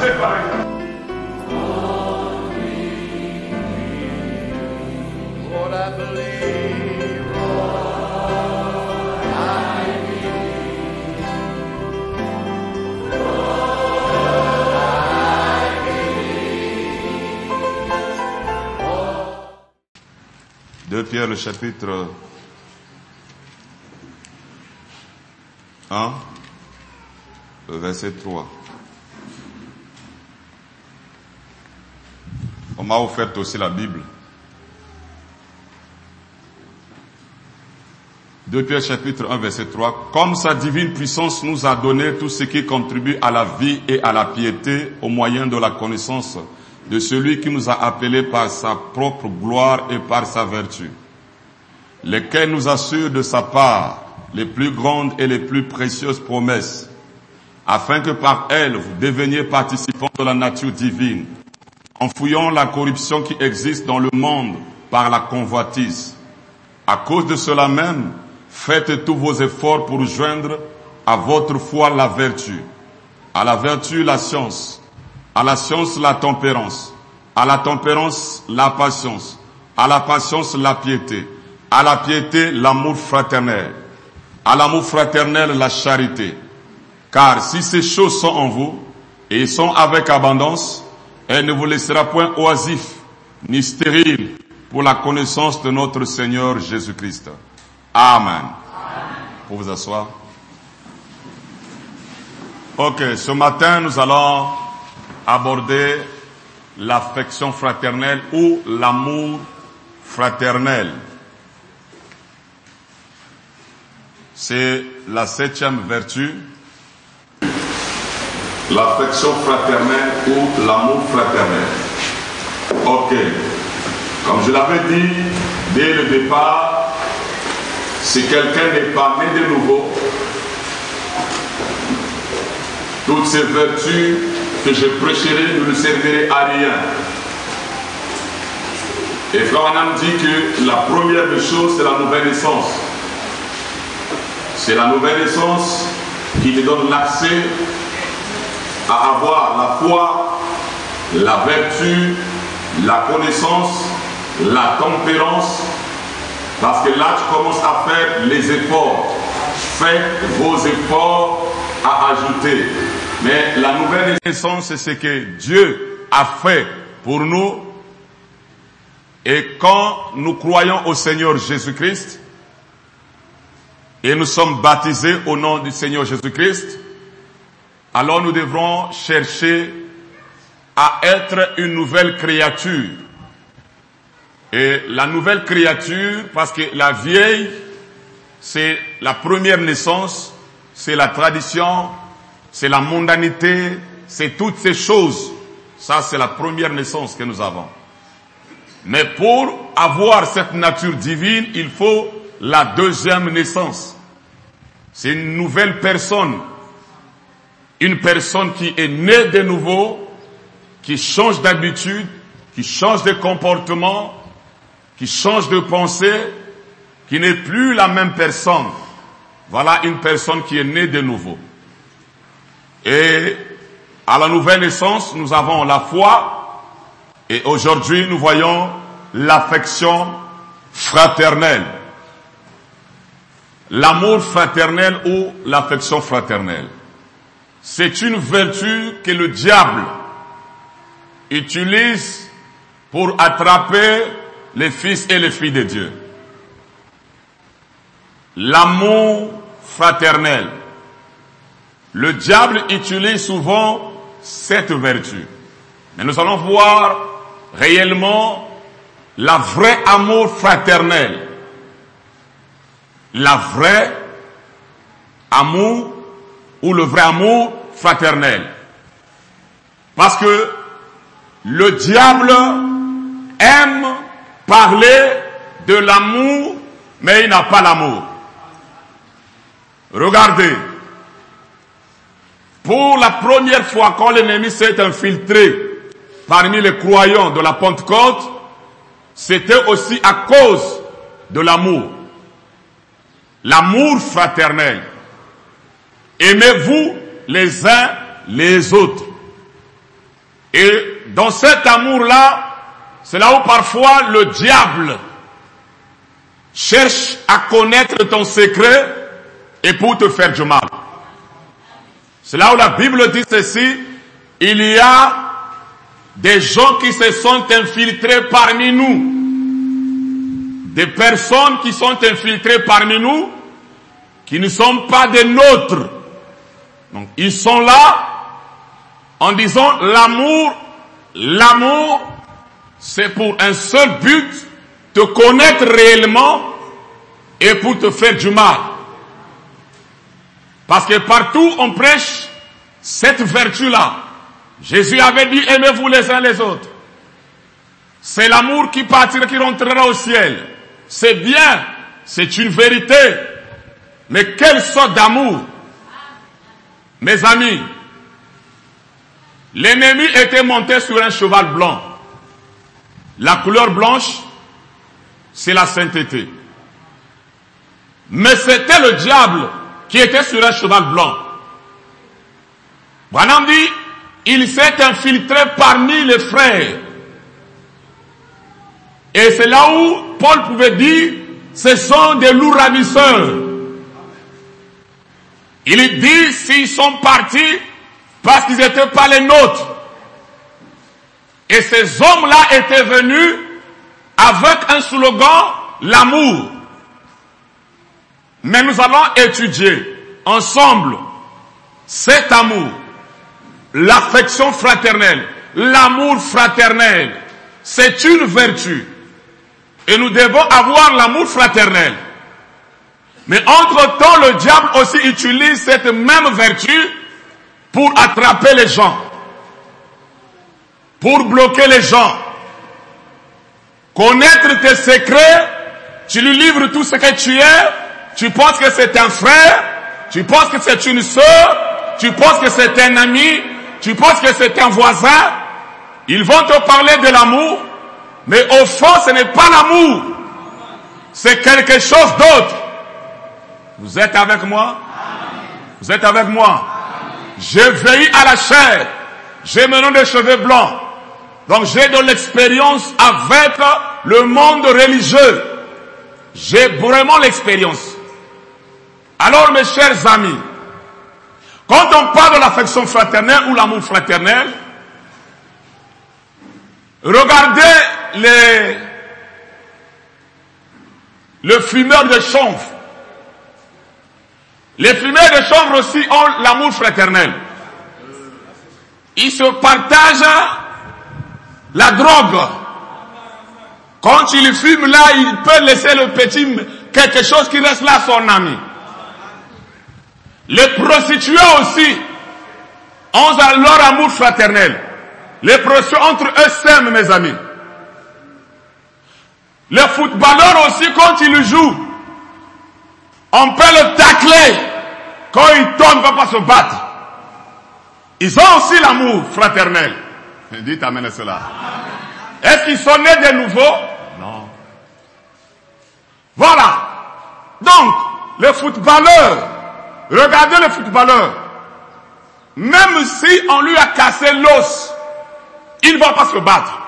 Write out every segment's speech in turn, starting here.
séparés. Lord, I believe. Deux Pierre, le chapitre 1, le verset 3. On m'a offert aussi la Bible. 2 Pierre chapitre 1 verset 3. Comme sa divine puissance nous a donné tout ce qui contribue à la vie et à la piété au moyen de la connaissance de celui qui nous a appelés par sa propre gloire et par sa vertu, lequel nous assure de sa part les plus grandes et les plus précieuses promesses, afin que par elles vous deveniez participants de la nature divine, en fouillant la corruption qui existe dans le monde par la convoitise. À cause de cela même, faites tous vos efforts pour joindre à votre foi la vertu, à la vertu la science, à la science la tempérance, à la tempérance la patience, à la patience la piété, à la piété l'amour fraternel, à l'amour fraternel la charité. Car si ces choses sont en vous, et sont avec abondance, elle ne vous laissera point oisif, ni stérile, pour la connaissance de notre Seigneur Jésus-Christ. Amen. Pour vous asseoir. Ok, ce matin, nous allons aborder l'affection fraternelle ou l'amour fraternel. C'est la 7e vertu. L'affection fraternelle ou l'amour fraternel. Ok. Comme je l'avais dit dès le départ, si quelqu'un n'est pas né de nouveau, toutes ces vertus que je prêcherai ne lui serviraient à rien. Et Frère Branham dit que la première des choses, c'est la nouvelle naissance. C'est la nouvelle naissance qui nous donne l'accès à avoir la foi, la vertu, la connaissance, la tempérance, parce que là tu commences à faire les efforts. Faites vos efforts à ajouter. Mais la nouvelle naissance, c'est ce que Dieu a fait pour nous. Et quand nous croyons au Seigneur Jésus-Christ, et nous sommes baptisés au nom du Seigneur Jésus-Christ, alors nous devrons chercher à être une nouvelle créature. Et la nouvelle créature, parce que la vieille, c'est la première naissance, c'est la tradition, c'est la mondanité, c'est toutes ces choses. Ça, c'est la première naissance que nous avons. Mais pour avoir cette nature divine, il faut la deuxième naissance. C'est une nouvelle personne. Une personne qui est née de nouveau, qui change d'habitude, qui change de comportement, qui change de pensée, qui n'est plus la même personne. Voilà une personne qui est née de nouveau. Et à la nouvelle naissance, nous avons la foi, et aujourd'hui nous voyons l'affection fraternelle. L'amour fraternel ou l'affection fraternelle. C'est une vertu que le diable utilise pour attraper les fils et les filles de Dieu. L'amour fraternel. Le diable utilise souvent cette vertu. Mais nous allons voir réellement la vraie amour fraternel. La vraie amour ou le vrai amour fraternel. Parce que le diable aime parler de l'amour, mais il n'a pas l'amour. Regardez. Pour la première fois, quand l'ennemi s'est infiltré parmi les croyants de la Pentecôte, c'était aussi à cause de l'amour. L'amour fraternel. Aimez-vous les uns les autres. dans cet amour-là, c'est là où parfois le diable cherche à connaître ton secret et pour te faire du mal. C'est là où la Bible dit ceci, il y a des gens qui se sont infiltrés parmi nous. Des personnes qui sont infiltrées parmi nous, qui ne sont pas des nôtres. Donc, ils sont là en disant l'amour, c'est pour un seul but, te connaître réellement et pour te faire du mal. Parce que partout on prêche cette vertu-là. Jésus avait dit, aimez-vous les uns les autres. C'est l'amour qui partira, qui rentrera au ciel. C'est bien, c'est une vérité. Mais quelle sorte d'amour? Mes amis, l'ennemi était monté sur un cheval blanc. La couleur blanche, c'est la sainteté. Mais c'était le diable qui était sur un cheval blanc. Branham dit, il s'est infiltré parmi les frères. Et c'est là où Paul pouvait dire, ce sont des loups ravisseurs. Il dit, s'ils sont partis, parce qu'ils n'étaient pas les nôtres. Et ces hommes-là étaient venus avec un slogan, l'amour. Mais nous allons étudier ensemble cet amour, l'affection fraternelle, l'amour fraternel. C'est une vertu. Et nous devons avoir l'amour fraternel. Mais entre-temps, le diable aussi utilise cette même vertu pour attraper les gens, pour bloquer les gens. Connaître tes secrets, tu lui livres tout ce que tu es, tu penses que c'est un frère, tu penses que c'est une sœur, tu penses que c'est un ami, tu penses que c'est un voisin. Ils vont te parler de l'amour, mais au fond ce n'est pas l'amour, c'est quelque chose d'autre. Vous êtes avec moi? Vous êtes avec moi? J'ai veillé à la chair, j'ai maintenant des cheveux blancs, donc j'ai de l'expérience avec le monde religieux. J'ai vraiment l'expérience. Alors mes chers amis, quand on parle de l'affection fraternelle ou l'amour fraternel, regardez le fumeur de chanvre. Les fumeurs de chanvre aussi ont l'amour fraternel. Ils se partagent la drogue. Quand il fume là, il peut laisser le petit quelque chose qui reste là à son ami. Les prostituées aussi ont leur amour fraternel. Les prostituées entre eux s'aiment, mes amis. Les footballeurs aussi, quand ils jouent, on peut le tacler. Quand il tombe, il ne va pas se battre. Ils ont aussi l'amour fraternel. Dites amen à cela. Est-ce qu'ils sont nés de nouveau? Non. Voilà. Donc, les footballeurs, regardez les footballeurs. Même si on lui a cassé l'os, il ne va pas se battre.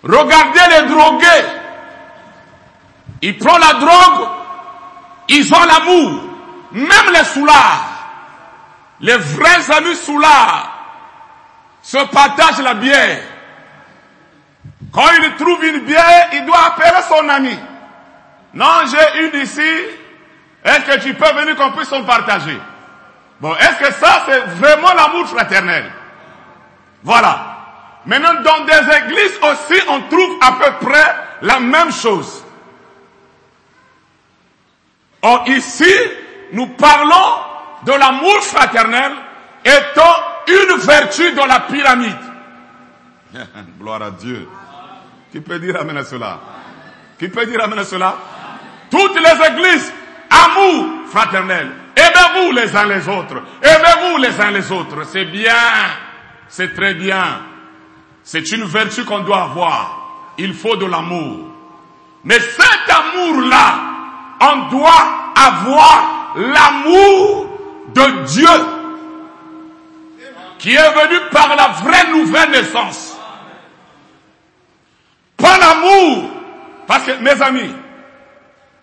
Regardez les drogués. Ils prennent la drogue, ils ont l'amour. Même les soulards, les vrais amis soulards, se partagent la bière. Quand il trouve une bière, il doit appeler son ami. Non, j'ai une ici. Est-ce que tu peux venir qu'on puisse en partager? Bon, est-ce que ça, c'est vraiment l'amour fraternel? Voilà. Maintenant, dans des églises aussi, on trouve à peu près la même chose. Or, ici, nous parlons de l'amour fraternel étant une vertu dans la pyramide. Gloire à Dieu. Qui peut dire amen à cela? Qui peut dire amen à cela? Toutes les églises, amour fraternel. Aimez-vous les uns les autres. Aimez-vous les uns les autres. C'est bien. C'est très bien. C'est une vertu qu'on doit avoir. Il faut de l'amour. Mais cet amour-là, on doit avoir l'amour de Dieu. qui est venu par la vraie nouvelle naissance. Pas l'amour. Parce que, mes amis,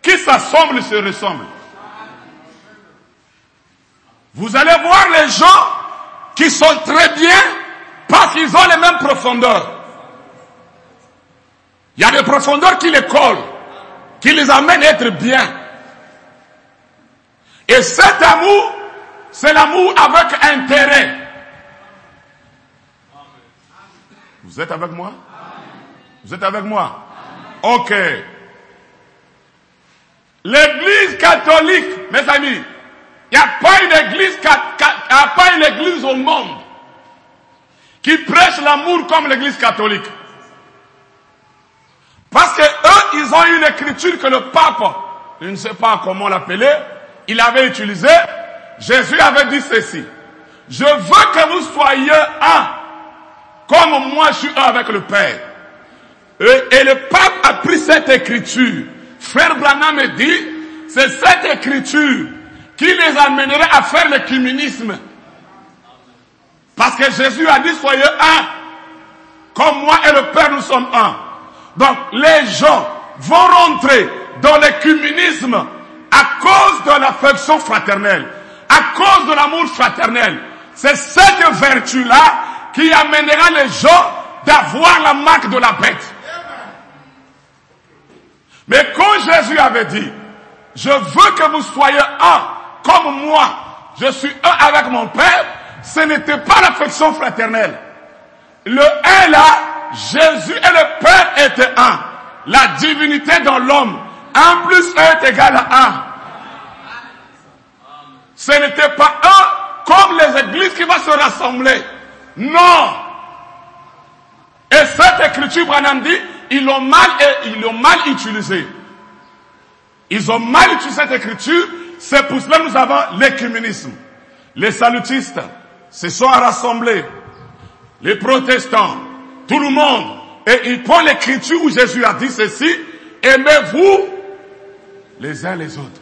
qui s'assemble se ressemble. Vous allez voir les gens qui sont très bien parce qu'ils ont les mêmes profondeurs. Il y a des profondeurs qui les collent, qui les amènent à être bien. Et cet amour, c'est l'amour avec intérêt. Vous êtes avec moi? Vous êtes avec moi? Ok. L'église catholique, mes amis, il n'y a pas une église au monde qui prêche l'amour comme l'église catholique. Parce que eux, ils ont une écriture que le pape, je ne sais pas comment l'appeler, il avait utilisé. Jésus avait dit ceci: je veux que vous soyez un, comme moi je suis un avec le Père. Et le pape a pris cette écriture. Frère Branham me dit, c'est cette écriture qui les amènerait à faire l'écuménisme. Parce que Jésus a dit, soyez un, comme moi et le Père nous sommes un. Donc les gens vont rentrer dans l'écuménisme à cause de l'affection fraternelle, à cause de l'amour fraternel. C'est cette vertu-là qui amènera les gens d'avoir la marque de la bête. Mais quand Jésus avait dit, je veux que vous soyez un, comme moi, je suis un avec mon Père, ce n'était pas l'affection fraternelle. Le un là, Jésus et le Père étaient un. La divinité dans l'homme, 1 plus 1 est égal à 1. Ce n'était pas un comme les églises qui vont se rassembler. Non. Et cette écriture, Branham dit, ils l'ont mal utilisée. Ils ont mal utilisé cette écriture. C'est pour cela que nous avons l'écuménisme. Les salutistes se sont rassemblés. Les protestants, tout le monde. Et ils prennent l'écriture où Jésus a dit ceci: aimez-vous les uns les autres.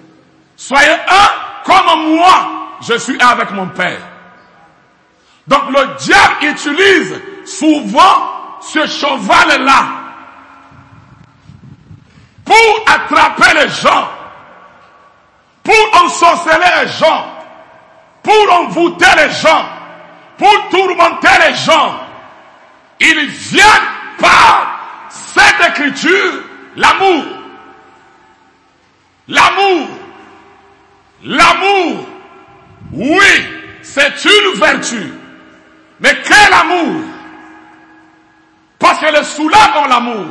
Soyez un comme moi, je suis un avec mon Père. Donc le diable utilise souvent ce cheval-là pour attraper les gens, pour ensorceler les gens, pour envoûter les gens, pour tourmenter les gens. Ils viennent par cette écriture, l'amour. L'amour. L'amour. Oui, c'est une vertu. Mais quel amour? Parce que les soulats ont l'amour.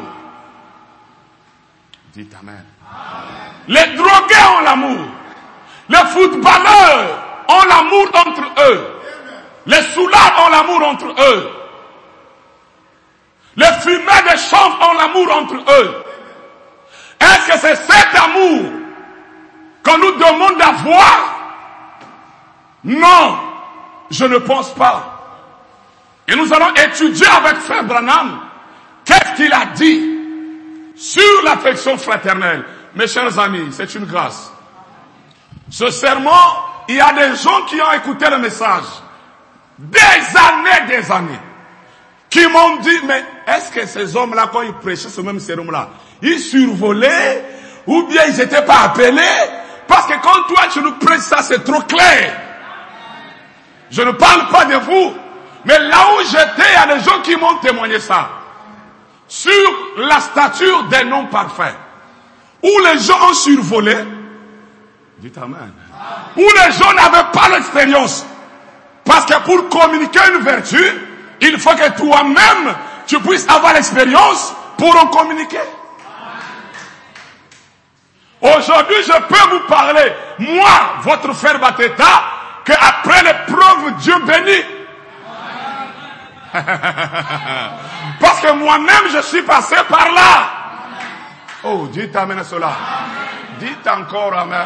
Dites amen. Les drogués ont l'amour. Les footballeurs ont l'amour entre eux. Les soulats ont l'amour entre eux. Les fumeurs des chanvres ont l'amour entre eux. Est-ce que c'est cet amour qu'on nous demande d'avoir? Non, je ne pense pas. Et nous allons étudier avec Frère Branham qu'est-ce qu'il a dit sur l'affection fraternelle. Mes chers amis, c'est une grâce. Ce serment, il y a des gens qui ont écouté le message des années, qui m'ont dit, mais est-ce que ces hommes-là, quand ils prêchaient ce même sermon-là, ils survolaient ou bien ils n'étaient pas appelés? Parce que quand toi tu nous prêches ça, c'est trop clair. Je ne parle pas de vous, mais là où j'étais, il y a des gens qui m'ont témoigné ça. Sur la stature des noms parfaits, où les gens ont survolé, dites amen, où les gens n'avaient pas l'expérience. Parce que pour communiquer une vertu, il faut que toi-même, tu puisses avoir l'expérience pour en communiquer. Aujourd'hui, je peux vous parler, moi, votre frère Bateta, qu'après l'épreuve, Dieu bénit. Parce que moi-même, je suis passé par là. Oh, dites amen à cela. Dites encore amen.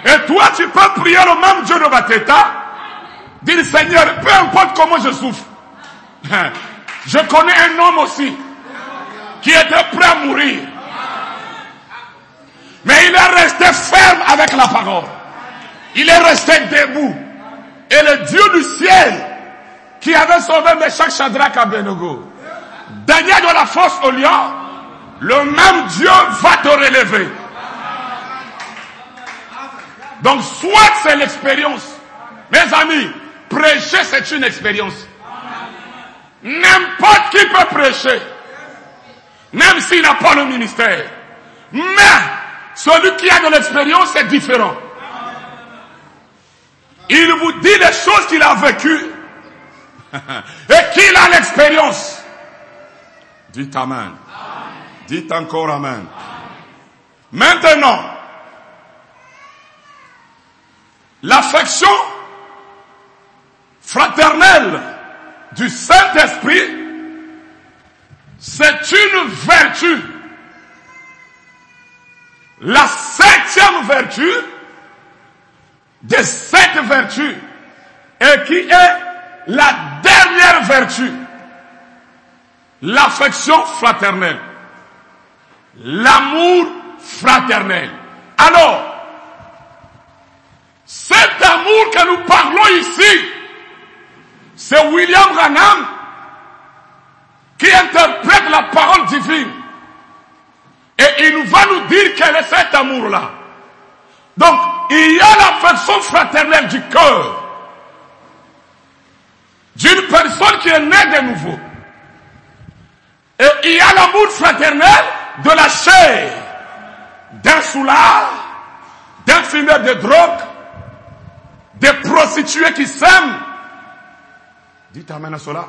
Et toi, tu peux prier le même Dieu de Bateta. Dire, Seigneur, peu importe comment je souffre. Je connais un homme aussi qui était prêt à mourir. Mais il est resté ferme avec la parole. Il est resté debout. Et le Dieu du ciel qui avait sauvé Meshach, Shadrach, Abednego, Daniel de la fosse au lion, le même Dieu va te relever. Donc, soit c'est l'expérience. Mes amis, prêcher c'est une expérience. N'importe qui peut prêcher, même s'il n'a pas le ministère. Mais, celui qui a de l'expérience, c'est différent. Il vous dit les choses qu'il a vécues et qu'il a l'expérience. Dites Amen. Dites encore Amen. Maintenant, l'affection fraternelle du Saint-Esprit, c'est une vertu. La 7e vertu des 7 vertus et qui est la dernière vertu. L'affection fraternelle. L'amour fraternel. Alors, cet amour que nous parlons ici, c'est William Branham qui interprète la parole divine. Et il va nous dire quel est cet amour-là. Donc, il y a l'affection fraternelle du cœur d'une personne qui est née de nouveau. Et il y a l'amour fraternel de la chair, d'un soulard, d'un fumeur de drogue, des prostituées qui s'aiment. Dites amen à cela.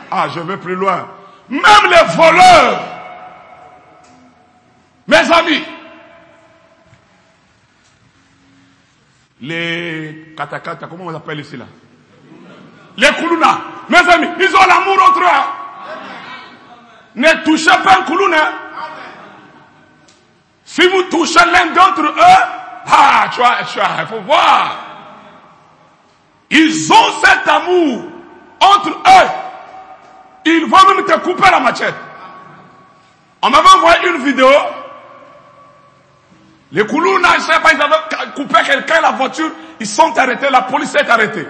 Ah, je vais plus loin. Même les voleurs. Mes amis, les katakata, comment on appelle ici là? Les koulouna. Mes amis, ils ont l'amour entre eux. Ne touchez pas un koulouna. Si vous touchez l'un d'entre eux, ah, tu vois, il faut voir. Ils ont cet amour entre eux. Ils vont même te couper la machette. On m'avait envoyé une vidéo. Les Koulouna, je ne sais pas, ils avaient coupé quelqu'un la voiture. Ils sont arrêtés, la police est arrêtée.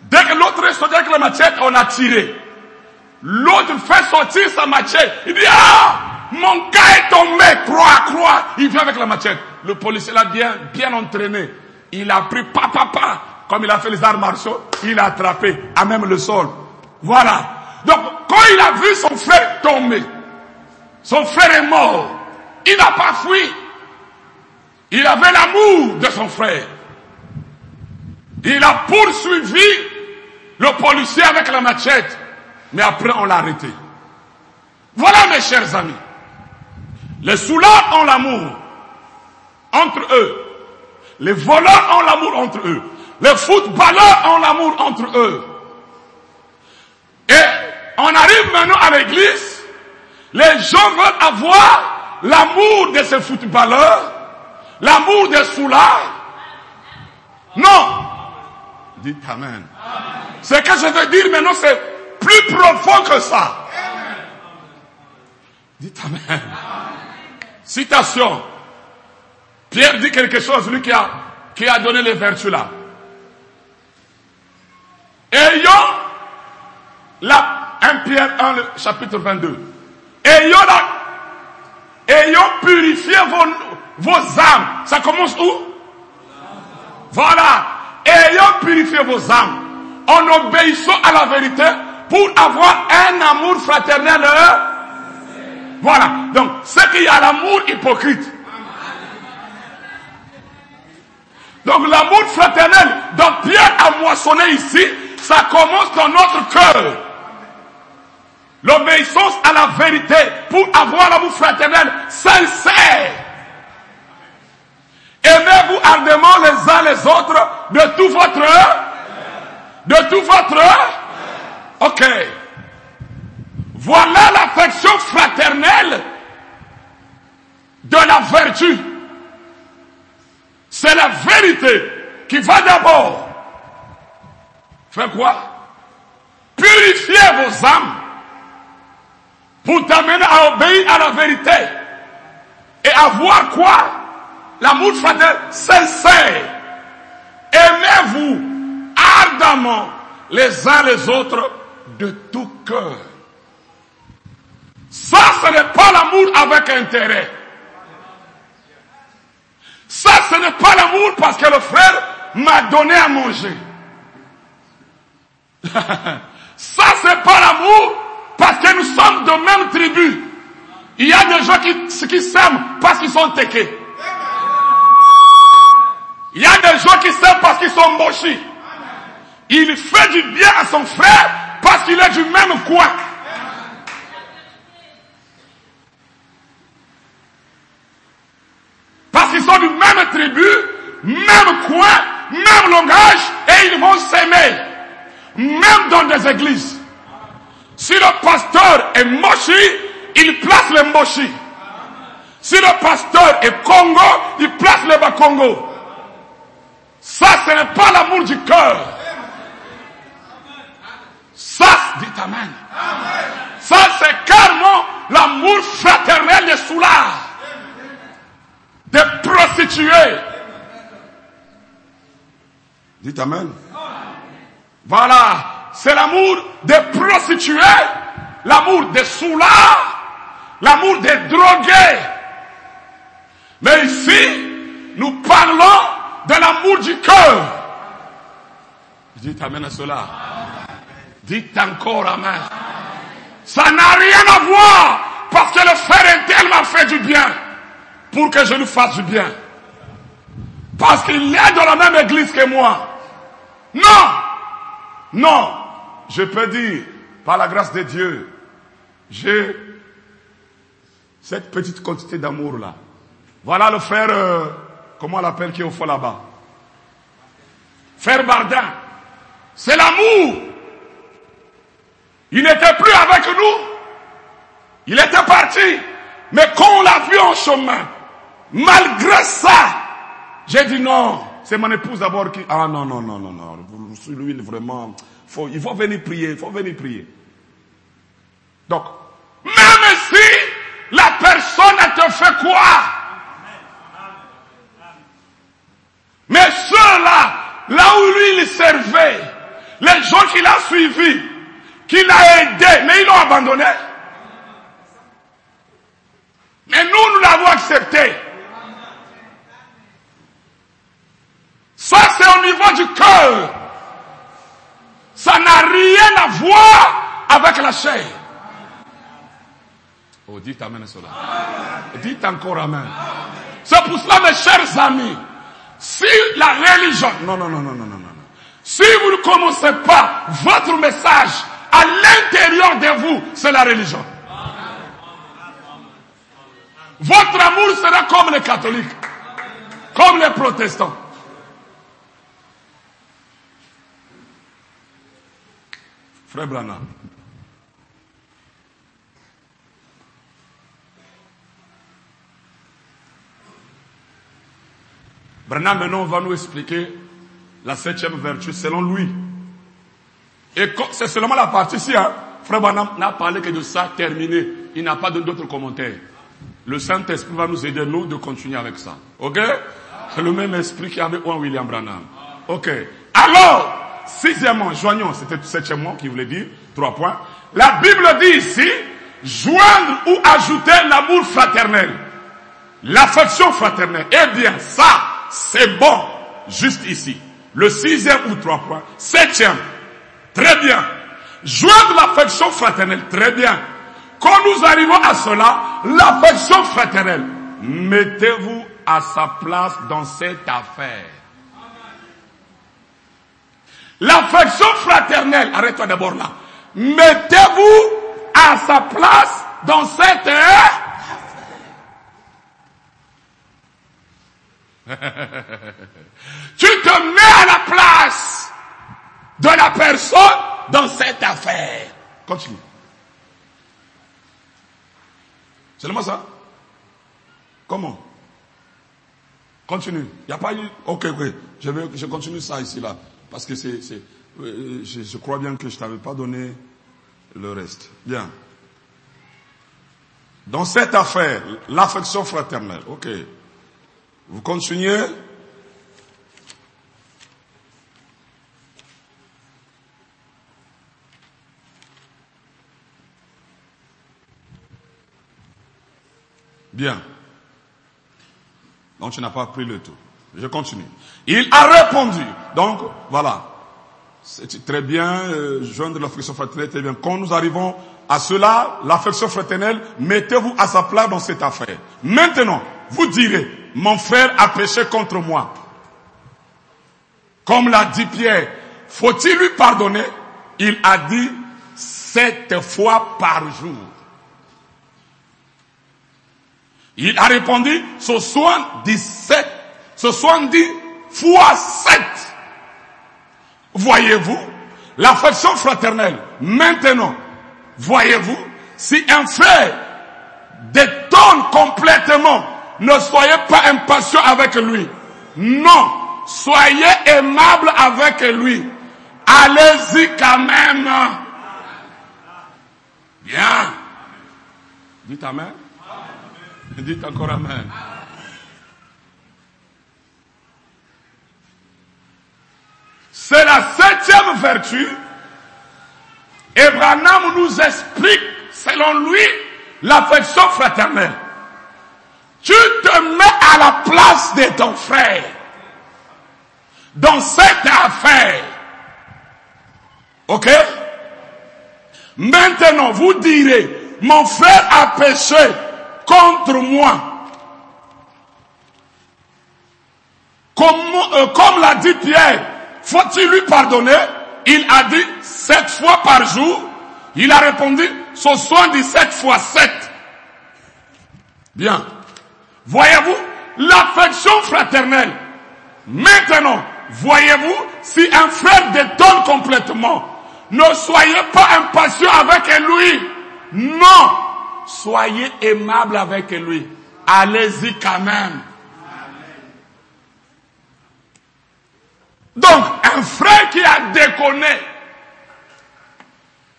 Dès que l'autre est sorti avec la machette, on a tiré. L'autre fait sortir sa machette. Il dit, ah, mon gars est tombé, croix. Il vient avec la machette. Le policier l'a bien entraîné. Il a pris papa, comme il a fait les arts martiaux, il a attrapé à même le sol. Voilà. Donc, quand il a vu son frère tomber, son frère est mort, il n'a pas fui. Il avait l'amour de son frère. Il a poursuivi le policier avec la machette. Mais après, on l'a arrêté. Voilà, mes chers amis. Les soulards ont l'amour entre eux. Les voleurs ont l'amour entre eux. Les footballeurs ont l'amour entre eux. Et on arrive maintenant à l'église. Les gens veulent avoir l'amour de ces footballeurs, l'amour des soulards. Non. Dites Amen. Ce que je veux dire maintenant, c'est plus profond que ça. Dites Amen. Citation. Pierre dit quelque chose, lui qui a donné les vertus là. Ayant 1 Pierre 1, le chapitre 22. Ayant purifié vos âmes. Ça commence où? Voilà. Ayant purifié vos âmes. En obéissant à la vérité pour avoir un amour fraternel. Voilà. Donc, c'est qu'il y a l'amour hypocrite. Donc, l'amour fraternel dont Pierre a moissonné ici, ça commence dans notre cœur. L'obéissance à la vérité pour avoir l'amour fraternel sincère. Aimez-vous ardemment les uns les autres de tout votre. Ok. Voilà l'affection fraternelle de la vertu. C'est la vérité qui va d'abord faire quoi? Purifier vos âmes pour t'amener à obéir à la vérité et avoir quoi? L'amour fraternel sincère. Aimez-vous ardemment les uns les autres de tout cœur. Ça, ce n'est pas l'amour avec intérêt. Ça, ce n'est pas l'amour parce que le frère m'a donné à manger. Ça, c'est pas l'amour parce que nous sommes de même tribu. Il y a des gens qui s'aiment parce qu'ils sont tekés. Il y a des gens qui s'aiment parce qu'ils sont mochis. Il fait du bien à son frère parce qu'il est du même coin. Parce qu'ils sont du même tribu, même coin, même langage, et ils vont s'aimer. Même dans des églises. Si le pasteur est mochi, il place les mochis. Si le pasteur est Congo, il place les Bakongo. Ça, ce n'est pas l'amour du cœur. Ça, dites Amen. Ça, c'est carrément l'amour fraternel des soulards, des prostituées. Dites Amen. Voilà, c'est l'amour des prostituées, l'amour des soulards, l'amour des drogués. Mais ici, nous parlons de l'amour du cœur. Dites Amen à cela. Dites encore Amen. Ça n'a rien à voir parce que le frère intel m'a fait du bien pour que je lui fasse du bien. Parce qu'il est dans la même église que moi. Non! Non! Je peux dire, par la grâce de Dieu, j'ai cette petite quantité d'amour là. Voilà le frère, comment on l'appelle, qui est au fond là-bas. Frère Bardin. C'est l'amour. Il n'était plus avec nous. Il était parti. Mais quand on l'a vu en chemin, malgré ça, j'ai dit non. C'est mon épouse d'abord qui... Ah non. Lui, vraiment... il faut venir prier. Donc, même si la personne te fait quoi? Mais ceux-là, là où lui il servait, les gens qu'il a suivis, qu'il a aidés, mais ils l'ont abandonné. Mais nous l'avons accepté. Ça, c'est au niveau du cœur. Ça n'a rien à voir avec la chair. Oh, dites Amen à cela. Dites encore Amen. C'est pour cela, mes chers amis, si la religion... Non. Si vous ne commencez pas votre message à l'intérieur de vous, c'est la religion. Votre amour sera comme les catholiques, comme les protestants. Frère Branham. Branham maintenant va nous expliquer la 7e vertu selon lui. Et c'est seulement la partie ici, hein. Frère Branham n'a parlé que de ça, terminé. Il n'a pas d'autres commentaires. Le Saint-Esprit va nous aider, nous, de continuer avec ça. Ok? C'est le même esprit qu'il y avait en William Branham. Ok. Alors, 6e, joignons, c'était 7e qui voulait dire, 3 points. La Bible dit ici, joindre ou ajouter l'amour fraternel. L'affection fraternelle. Eh bien, ça, c'est bon, juste ici. Le 6e ou 3 points. 7e, très bien. Joindre l'affection fraternelle, très bien. Quand nous arrivons à cela, l'affection fraternelle, mettez-vous à sa place dans cette affaire. L'affection fraternelle, arrête-toi d'abord là. Mettez-vous à sa place dans cette affaire. Tu te mets à la place de la personne dans cette affaire. Continue. C'est seulement ça? Comment? Continue. Il n'y a pas eu... Ok. Je continue ça ici, là. Parce que je crois bien que je ne t'avais pas donné le reste. Bien. Dans cette affaire, l'affection fraternelle. Ok. Vous continuez. Bien. Donc tu n'as pas pris le tout. Je continue. Il a répondu. Donc, voilà. C'est très bien, joindre l'affection fraternelle, très bien. Quand nous arrivons à cela, l'affection fraternelle, mettez-vous à sa place dans cette affaire. Maintenant, vous direz, mon frère a péché contre moi. Comme l'a dit Pierre, faut-il lui pardonner? Il a dit 7 fois par jour. Il a répondu 70 fois 7. Voyez-vous, l'affection fraternelle, maintenant, voyez-vous, si un frère détonne complètement, ne soyez pas impatient avec lui. Non, soyez aimable avec lui. Allez-y quand même. Bien. Dites amen. Dites encore amen. C'est la 7e vertu. Et Branham nous explique, selon lui, l'affection fraternelle. Tu te mets à la place de ton frère dans cette affaire. Ok? Maintenant, vous direz, mon frère a péché contre moi. Comme l'a dit Pierre, faut-il lui pardonner? Il a dit 7 fois par jour. Il a répondu 77 fois 7. Bien. Voyez-vous, l'affection fraternelle. Maintenant, voyez-vous, si un frère détonne complètement, ne soyez pas impatient avec lui. Non. Soyez aimable avec lui. Allez-y quand même. Donc, un frère qui a déconné,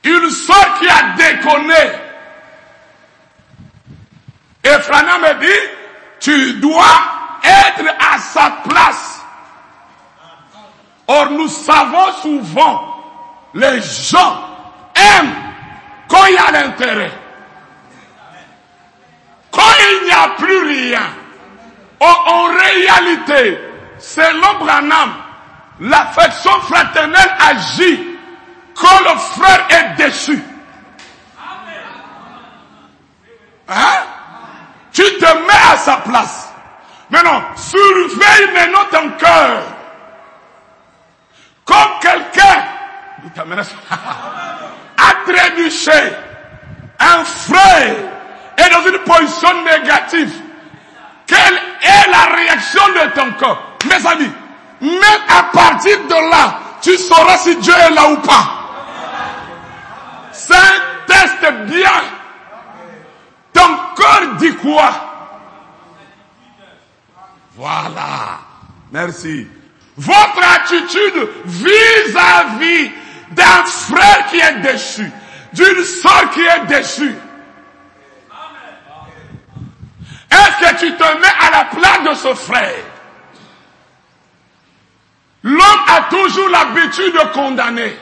une soeur qui a déconné, et Branham me dit, tu dois être à sa place. Or, nous savons souvent, les gens aiment quand il y a l'intérêt. Quand il n'y a plus rien. En réalité, selon Branham, l'affection fraternelle agit quand le frère est déçu. Hein? Tu te mets à sa place. Maintenant, surveille maintenant ton cœur. Comme quelqu'un a trébuché, un frère est dans une position négative. Quelle est la réaction de ton cœur? Mes amis, même à partir de là, tu sauras si Dieu est là ou pas. C'est un test bien. Ton cœur dit quoi? Voilà. Merci. Votre attitude vis-à-vis d'un frère qui est déchu, d'une soeur qui est déchue. Est-ce que tu te mets à la place de ce frère? L'homme a toujours l'habitude de condamner.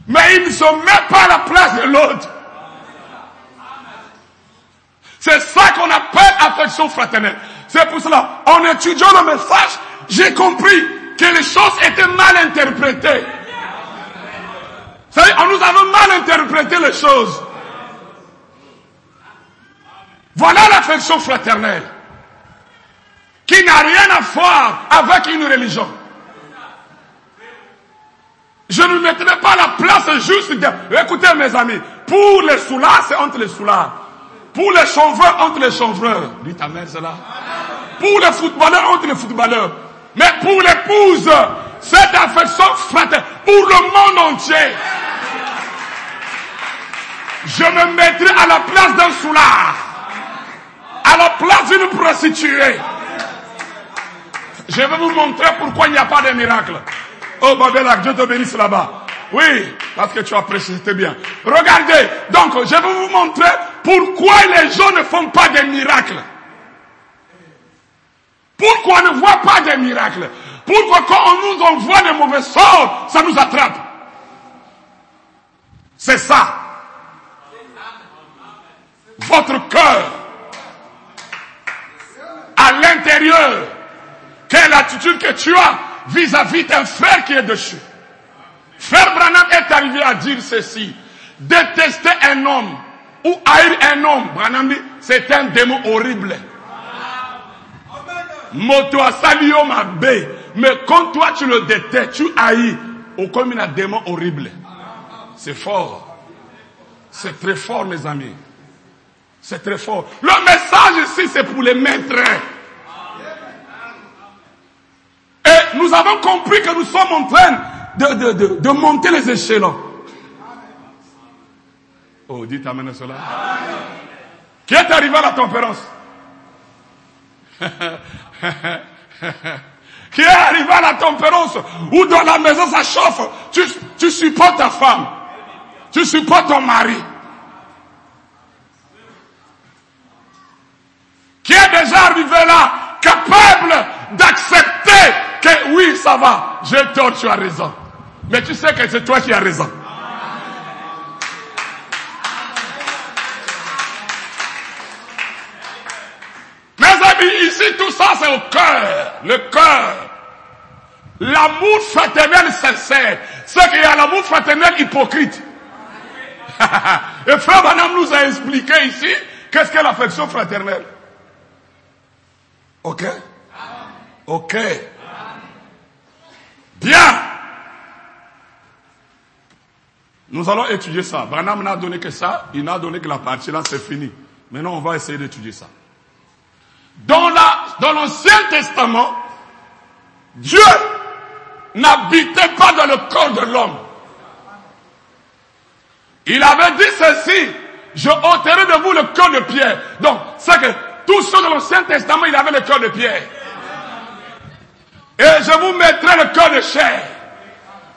Mais il ne se met pas à la place de l'autre. C'est ça qu'on appelle affection fraternelle. C'est pour cela, en étudiant le message, j'ai compris que les choses étaient mal interprétées. Vous savez, on nous avait mal interprété les choses. Voilà l'affection fraternelle, qui n'a rien à voir avec une religion. Je ne mettrai pas la place juste de... Écoutez mes amis, pour les soulards, c'est entre les soulards. Pour les chanvreurs, entre les chanvreurs. Dites amen cela. Pour les footballeurs, entre les footballeurs. Mais pour l'épouse, cette affection fraternelle, pour le monde entier. Je me mettrai à la place d'un soulard, à la place d'une prostituée. Je vais vous montrer pourquoi il n'y a pas de miracle. Oh Babelak, Dieu te bénisse là-bas. Oui, parce que tu as prêché, c'était bien. Regardez, donc je vais vous montrer pourquoi les gens ne font pas de miracles. Pourquoi on ne voit pas de miracles? Pourquoi quand on nous envoie des mauvais sorts, ça nous attrape? C'est ça. Votre cœur intérieur. Quelle l'attitude que tu as vis-à-vis d'un frère qui est dessus. Frère Branham est arrivé à dire ceci. Détester un homme ou haïr un homme, Branham dit, c'est un démon horrible. Moto asalio mabe. Mais quand toi tu le détestes, tu haïs, ou comme un démon horrible. C'est fort. C'est très fort, mes amis. C'est très fort. Le message ici, c'est pour les maîtres. Et nous avons compris que nous sommes en train de monter les échelons. Oh, dites amen à cela. Qui est arrivé à la tempérance? Qui est arrivé à la tempérance où dans la maison ça chauffe, tu supportes ta femme, tu supportes ton mari. Qui est déjà arrivé là, capable d'accepter que oui, ça va, j'ai tort, tu as raison. Mais tu sais que c'est toi qui as raison. Mes amis, ici tout ça c'est au cœur, le cœur. L'amour fraternel sincère. C'est qu'il y a l'amour fraternel hypocrite. Et frère Branham nous a expliqué ici qu'est-ce qu'est l'affection fraternelle. Ok? Ok. Bien. Nous allons étudier ça. Branham n'a donné que ça. Il n'a donné que la partie là, c'est fini. Maintenant, on va essayer d'étudier ça. Dans l'Ancien Testament, Dieu n'habitait pas dans le corps de l'homme. Il avait dit ceci, je ôterai de vous le cœur de pierre. Donc, c'est que tous ceux de l'Ancien Testament, il avait le cœur de pierre. Et je vous mettrai le cœur de chair.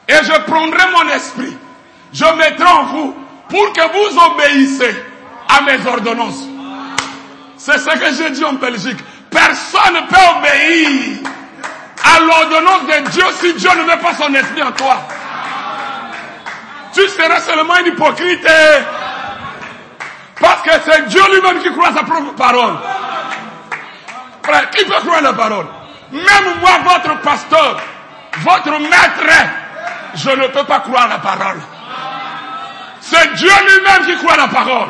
Et je prendrai mon esprit. Je mettrai en vous pour que vous obéissez à mes ordonnances. C'est ce que j'ai dit en Belgique. Personne ne peut obéir à l'ordonnance de Dieu si Dieu ne met pas son esprit en toi. Tu seras seulement un hypocrite. Parce que c'est Dieu lui-même qui croit à sa propre parole. Frère, qui peut croire à la parole? Même moi, votre pasteur, votre maître, je ne peux pas croire à la parole. C'est Dieu lui-même qui croit à la parole.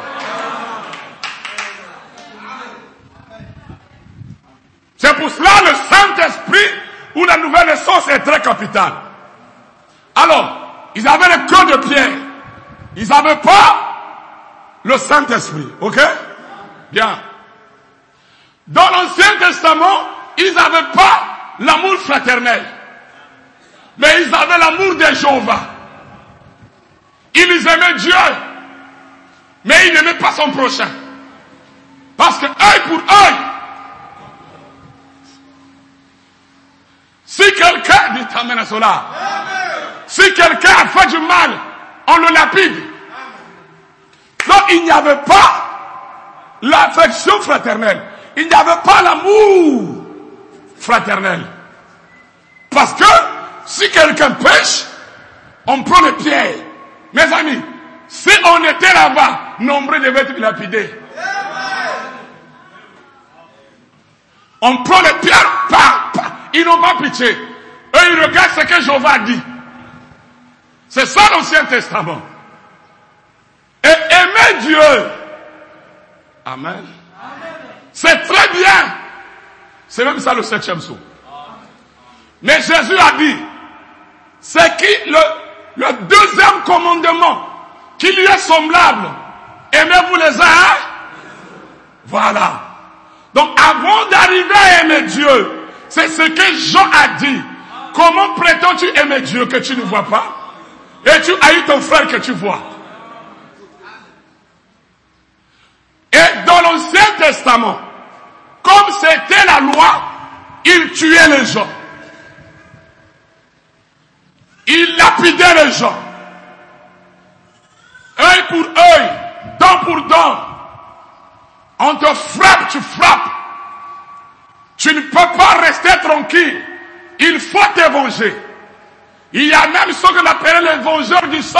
C'est pour cela le Saint-Esprit ou la nouvelle naissance est très capitale. Alors, ils avaient le cœur de pierre. Ils n'avaient pas le Saint-Esprit. Ok? Bien. Dans l'Ancien Testament, ils n'avaient pas l'amour fraternel. Mais ils avaient l'amour de Jéhovah. Ils aimaient Dieu. Mais ils n'aimaient pas son prochain. Parce que œil pour œil. Si quelqu'un, dit amen à cela. Si quelqu'un a fait du mal, on le lapide. Donc il n'y avait pas l'affection fraternelle. Il n'y avait pas l'amour fraternel. Parce que si quelqu'un pêche, on prend les pierres. Mes amis, si on était là-bas, nombreux devaient être lapidés. On prend les pierres, ils n'ont pas pitié. Eux, ils regardent ce que Jéhovah dit. C'est ça l'Ancien Testament. Et aimer Dieu. Amen. C'est très bien. C'est même ça le 7e saut. Mais Jésus a dit, c'est qui le deuxième commandement qui lui est semblable. Aimez-vous les uns. Voilà. Donc avant d'arriver à aimer Dieu, c'est ce que Jean a dit. Comment prétends-tu aimer Dieu que tu ne vois pas? Et tu haïs ton frère que tu vois. Et dans l'Ancien Testament, comme c'était la loi, il tuait les gens. Il lapidait les gens. Œil pour œil, dent pour dent. On te frappe, tu frappes. Tu ne peux pas rester tranquille. Il faut te venger. Il y a même ce qu'on appelle les vengeurs du sang,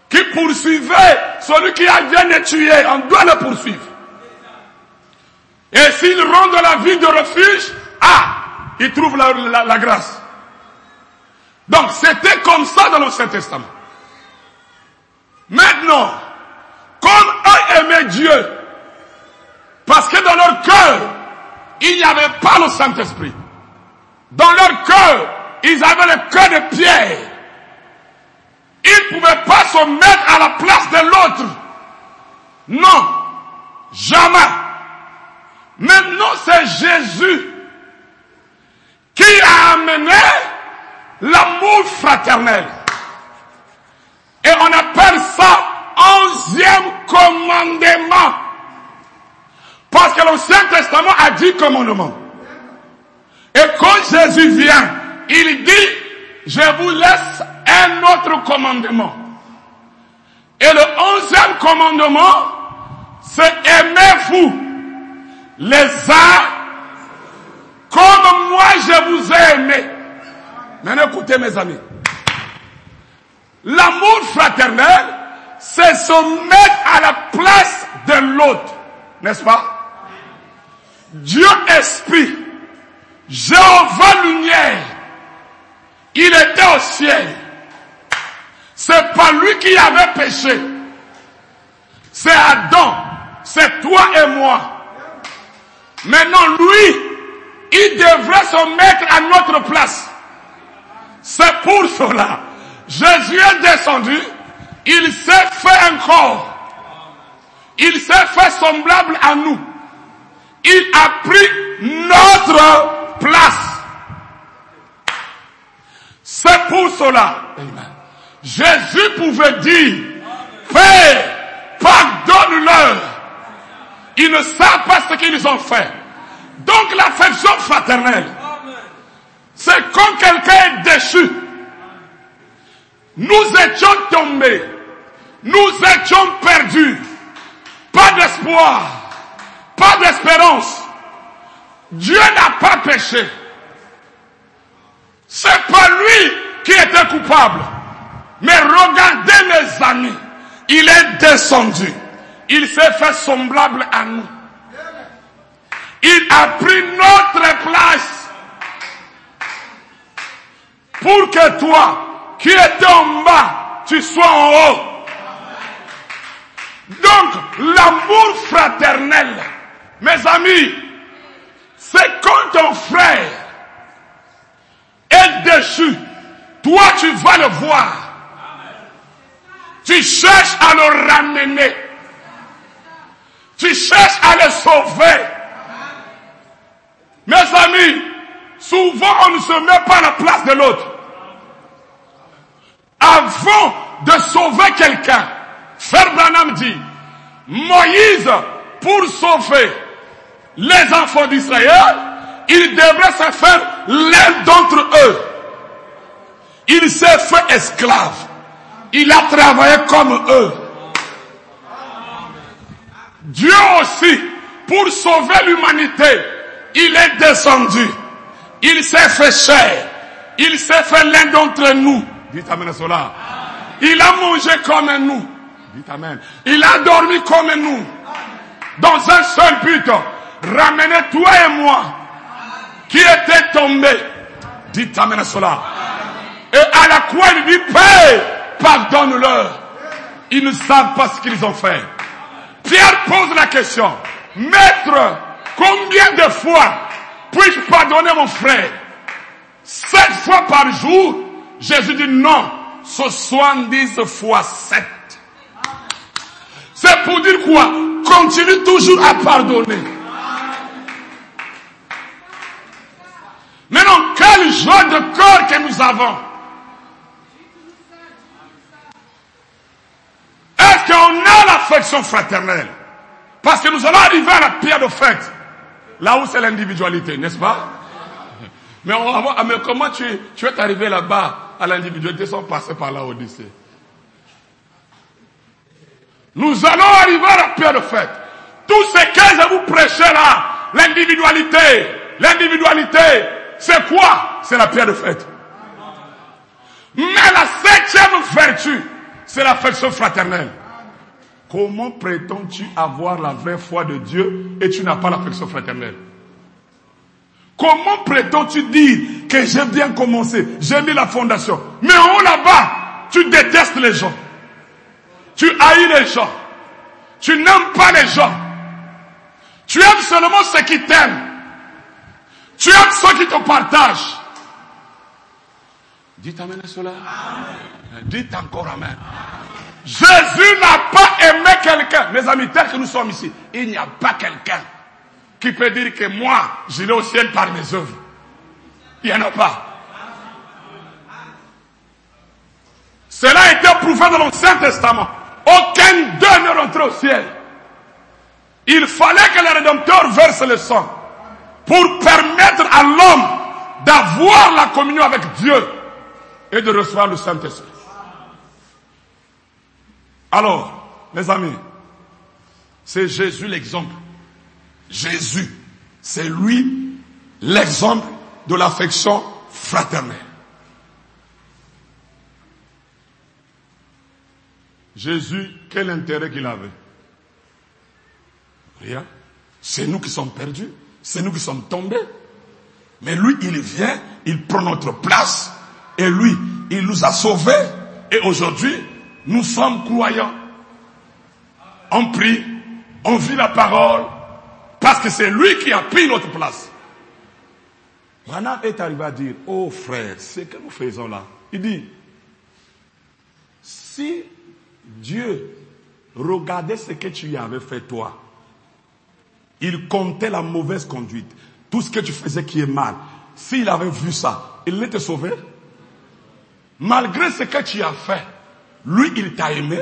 qui poursuivaient celui qui vient de tuer. On doit le poursuivre. Et s'il rentre dans la ville de refuge, il trouve la grâce. Donc c'était comme ça dans l'Ancien Testament. Maintenant, comme eux aimaient Dieu, parce que dans leur cœur, il n'y avait pas le Saint-Esprit. Dans leur cœur, ils avaient le cœur de pierre. Ils ne pouvaient pas se mettre à la place de l'autre. Non, jamais. Maintenant, c'est Jésus qui a amené l'amour fraternel. Et on appelle ça 11e commandement. Parce que l'Ancien Testament a 10 commandements. Et quand Jésus vient, il dit, je vous laisse un autre commandement. Et le 11e commandement, c'est aimez-vous les uns comme moi je vous ai aimé. Maintenant écoutez mes amis. L'amour fraternel, c'est se mettre à la place de l'autre. N'est-ce pas? Dieu Esprit, Jéhovah lumière, il était au ciel. C'est pas lui qui avait péché. C'est Adam, c'est toi et moi. Maintenant lui, il devrait se mettre à notre place. C'est pour cela. Jésus est descendu, il s'est fait un corps. Il s'est fait semblable à nous. Il a pris notre place. C'est pour cela. Amen. Jésus pouvait dire, Père, pardonne-leur. Ils ne savent pas ce qu'ils ont fait. Donc l'affection fraternelle, c'est quand quelqu'un est déchu. Nous étions tombés. Nous étions perdus. Pas d'espoir. Pas d'espérance. Dieu n'a pas péché. C'est pas lui qui était coupable. Mais regardez mes amis. Il est descendu. Il s'est fait semblable à nous. Il a pris notre place. Pour que toi, qui étais en bas, tu sois en haut. Donc, l'amour fraternel, mes amis, c'est quand ton frère est déchu, toi tu vas le voir. Tu cherches à le ramener. Tu cherches à le sauver. Mes amis, souvent on ne se met pas à la place de l'autre. Avant de sauver quelqu'un, Frère Branham dit, Moïse, pour sauver les enfants d'Israël, il devrait se faire l'un d'entre eux. Il s'est fait esclave. Il a travaillé comme eux. Dieu aussi, pour sauver l'humanité, il est descendu. Il s'est fait chair. Il s'est fait l'un d'entre nous. Dites amen à cela. Il a mangé comme nous. Dites amen. Il a dormi comme nous. Dans un seul but. Ramener toi et moi qui étaient tombés. Dites amen à cela. Et à la croix il dit, Père, pardonne-leur. Ils ne savent pas ce qu'ils ont fait. Pierre pose la question. Maître, combien de fois puis-je pardonner mon frère? 7 fois par jour? Jésus dit non. 70 fois 7. C'est pour dire quoi? Continue toujours à pardonner. Maintenant, quel genre de corps que nous avons? Est-ce qu'on a l'affection fraternelle? Parce que nous allons arriver à la pierre de fête. Là où c'est l'individualité, n'est-ce pas? Mais, mais comment tu es arrivé là-bas à l'individualité sans passer par la Odyssée? Nous allons arriver à la pierre de fête. Tout ce que je vous prêchais là, l'individualité, c'est quoi? C'est la pierre de fête. Mais la 7e vertu, c'est l'affection fraternelle. Comment prétends-tu avoir la vraie foi de Dieu et tu n'as pas l'affection fraternelle? Comment prétends-tu dire que j'ai bien commencé, j'ai mis la fondation, mais en haut là-bas, tu détestes les gens, tu haïs les gens, tu n'aimes pas les gens, tu aimes seulement ceux qui t'aiment, tu aimes ceux qui te partagent. Dites amen à cela. Amen. Dites encore amen. Jésus n'a pas aimé quelqu'un. Mes amis, tel que nous sommes ici, il n'y a pas quelqu'un qui peut dire que moi, j'irai au ciel par mes œuvres. Il n'y en a pas. Cela a été prouvé dans l'Ancien Testament. Aucun d'eux ne rentrait au ciel. Il fallait que le Rédempteur verse le sang pour permettre à l'homme d'avoir la communion avec Dieu et de recevoir le Saint-Esprit. Alors, mes amis, c'est Jésus l'exemple. Jésus, c'est lui l'exemple de l'affection fraternelle. Jésus, quel intérêt qu'il avait? Rien. C'est nous qui sommes perdus. C'est nous qui sommes tombés. Mais lui, il vient, il prend notre place. Et lui, il nous a sauvés. Et aujourd'hui, nous sommes croyants. On prie, on vit la parole. Parce que c'est lui qui a pris notre place. Branham est arrivé à dire, oh frère, ce que nous faisons là. Il dit, si Dieu regardait ce que tu y avais fait toi, il comptait la mauvaise conduite, tout ce que tu faisais qui est mal. S'il avait vu ça, il allait te sauver. Malgré ce que tu as fait, lui il t'a aimé,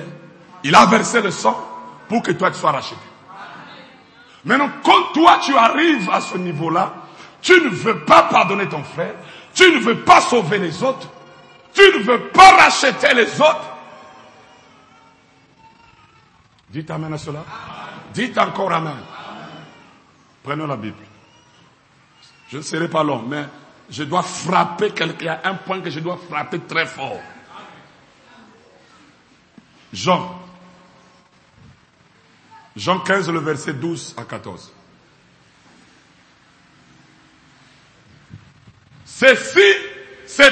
il a versé le sang pour que toi tu sois racheté. Maintenant, quand toi tu arrives à ce niveau-là, tu ne veux pas pardonner ton frère, tu ne veux pas sauver les autres, tu ne veux pas racheter les autres. Dites amen à cela. Dites encore amen. Prenons la Bible. Je ne serai pas long, mais je dois frapper quelqu'un. Il y a un point que je dois frapper très fort. Jean 15, le verset 12 à 14. C'est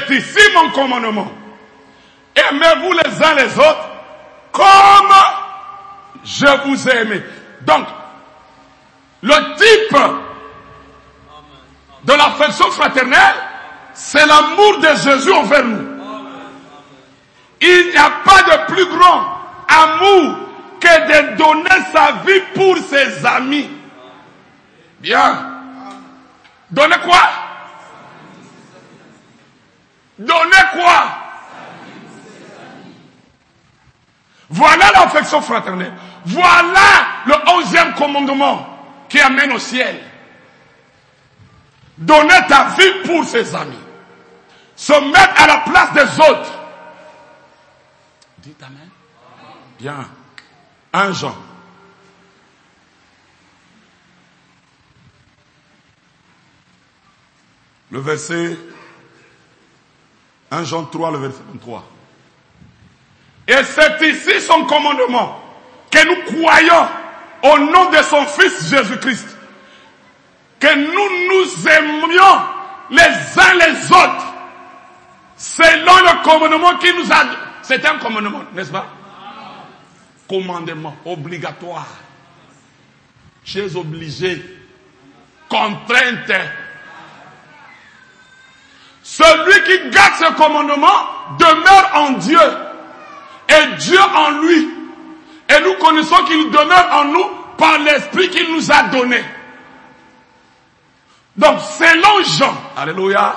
ici mon commandement. Aimez-vous les uns les autres comme je vous ai aimé. Donc, le type de l'affection fraternelle, c'est l'amour de Jésus envers nous. Il n'y a pas de plus grand amour que de donner sa vie pour ses amis. Bien. Donner quoi? Donner quoi? Voilà l'affection fraternelle. Voilà le 11e commandement qui amène au ciel. Donner ta vie pour ses amis. Se mettre à la place des autres. Dites amen. Bien. 1 Jean. Le verset 1 Jean 3, le verset 23. Et c'est ici son commandement, que nous croyons au nom de son Fils Jésus-Christ, que nous aimions les uns les autres, selon le commandement qu'il nous a donné. C'est un commandement, n'est-ce pas? Commandement obligatoire. Tu es obligé. Contrainte. Celui qui garde ce commandement demeure en Dieu et Dieu en lui. Et nous connaissons qu'il demeure en nous par l'esprit qu'il nous a donné. Donc selon Jean, alléluia,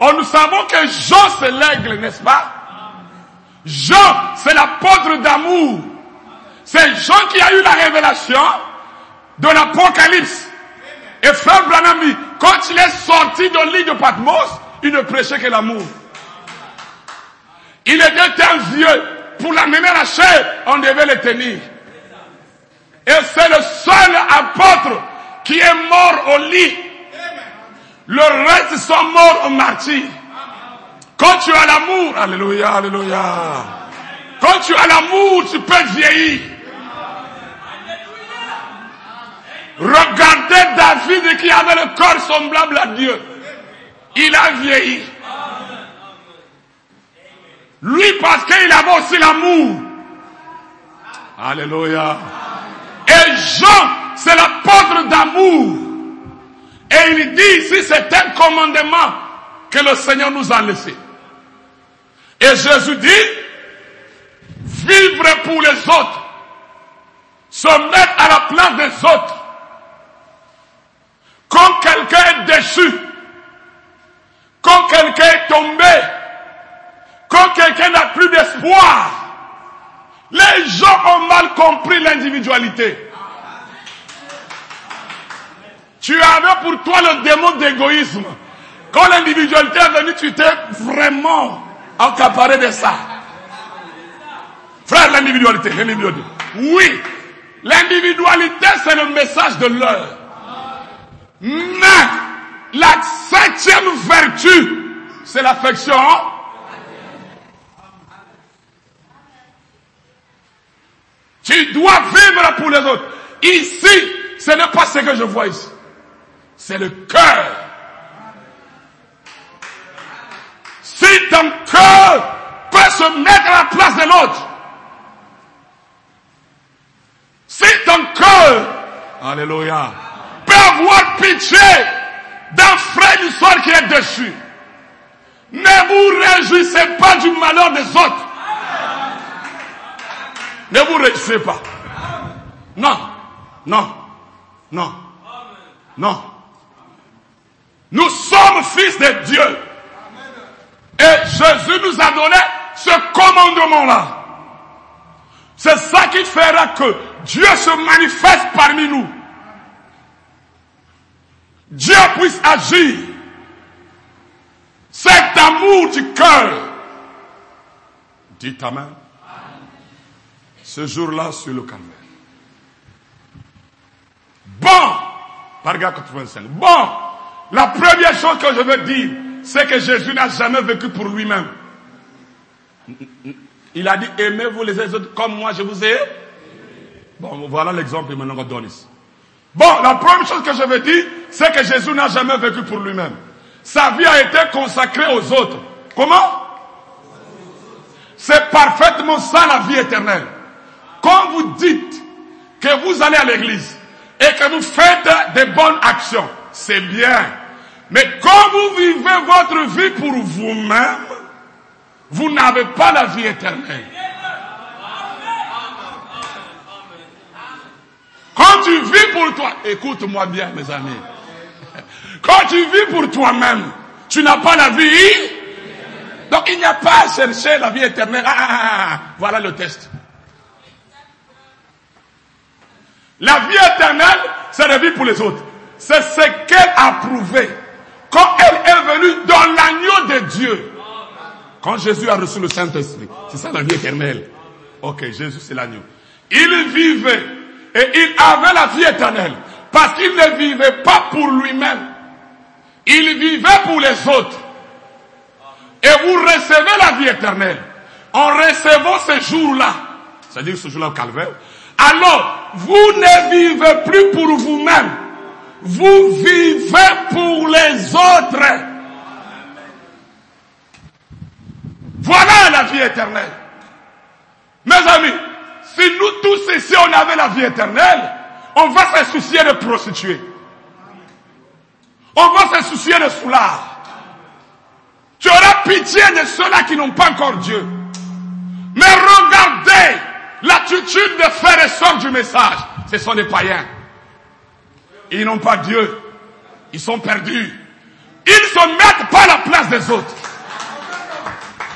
nous savons que Jean c'est l'aigle, n'est-ce pas? Jean c'est l'apôtre d'amour. C'est Jean qui a eu la révélation de l'Apocalypse. Et frère Branham dit, quand il est sorti de l'île de Patmos, il ne prêchait que l'amour. Il était un vieux. Pour l'amener à la chair, on devait le tenir. Et c'est le seul apôtre qui est mort au lit. Le reste sont morts au martyr. Quand tu as l'amour, alléluia, alléluia. Quand tu as l'amour, tu peux vieillir. Regardez David qui avait le corps semblable à Dieu. Il a vieilli. Lui parce qu'il avait aussi l'amour. Alléluia. Et Jean, c'est l'apôtre d'amour. Et il dit ici, c'est un commandement que le Seigneur nous a laissé. Et Jésus dit, vivre pour les autres, se mettre à la place des autres. Quand quelqu'un est déchu, quand quelqu'un est tombé, quand quelqu'un n'a plus d'espoir, les gens ont mal compris l'individualité. Tu avais pour toi le démon d'égoïsme. Quand l'individualité est venue, tu t'es vraiment accaparé de ça. Frère, l'individualité. Oui, l'individualité, c'est le message de l'heure. Mais la 7e vertu, c'est l'affection. Tu dois vivre pour les autres. Ici, ce n'est pas ce que je vois ici. C'est le cœur. Si ton cœur peut se mettre à la place de l'autre, si ton cœur, alléluia, peut avoir pitié d'un frère du soir qui est déchu, ne vous réjouissez pas du malheur des autres. Ne vous réjouissez pas. Non, non, non, non. Nous sommes fils de Dieu. Et Jésus nous a donné ce commandement-là. C'est ça qui fera que Dieu se manifeste parmi nous. Dieu puisse agir. Cet amour du cœur. Dites Amen. Ce jour-là sur le calvaire. Bon, paragraphe 85. Bon, la première chose que je veux dire, c'est que Jésus n'a jamais vécu pour lui-même. Il a dit, aimez-vous les autres comme moi je vous ai. Bon, voilà l'exemple maintenant qu'on donne ici. Bon, la première chose que je veux dire, c'est que Jésus n'a jamais vécu pour lui-même. Sa vie a été consacrée aux autres. Comment? C'est parfaitement ça la vie éternelle. Quand vous dites que vous allez à l'église et que vous faites des bonnes actions, c'est bien. Mais quand vous vivez votre vie pour vous-même, vous n'avez pas la vie éternelle. Quand tu vis pour toi, écoute-moi bien mes amis, quand tu vis pour toi-même, tu n'as pas la vie. Donc il n'y a pas à chercher la vie éternelle. Voilà le test. La vie éternelle, c'est la vie pour les autres. C'est ce qu'elle a prouvé quand elle est venue dans l'agneau de Dieu. Quand Jésus a reçu le Saint-Esprit. C'est ça la vie éternelle. Ok, Jésus c'est l'agneau. Il vivait et il avait la vie éternelle. Parce qu'il ne vivait pas pour lui-même. Il vivait pour les autres. Et vous recevez la vie éternelle. En recevant ce jour-là, c'est-à-dire ce jour-là au calvaire, alors vous ne vivez plus pour vous-même. Vous vivez pour les autres. Voilà la vie éternelle. Mes amis, si nous tous ici on avait la vie éternelle, on va se soucier de prostituées. On va se soucier de soulards. Tu auras pitié de ceux-là qui n'ont pas encore Dieu. Mais regardez l'attitude des frères et sœurs du message. Ce sont des païens. Ils n'ont pas Dieu. Ils sont perdus. Ils ne se mettent pas à la place des autres.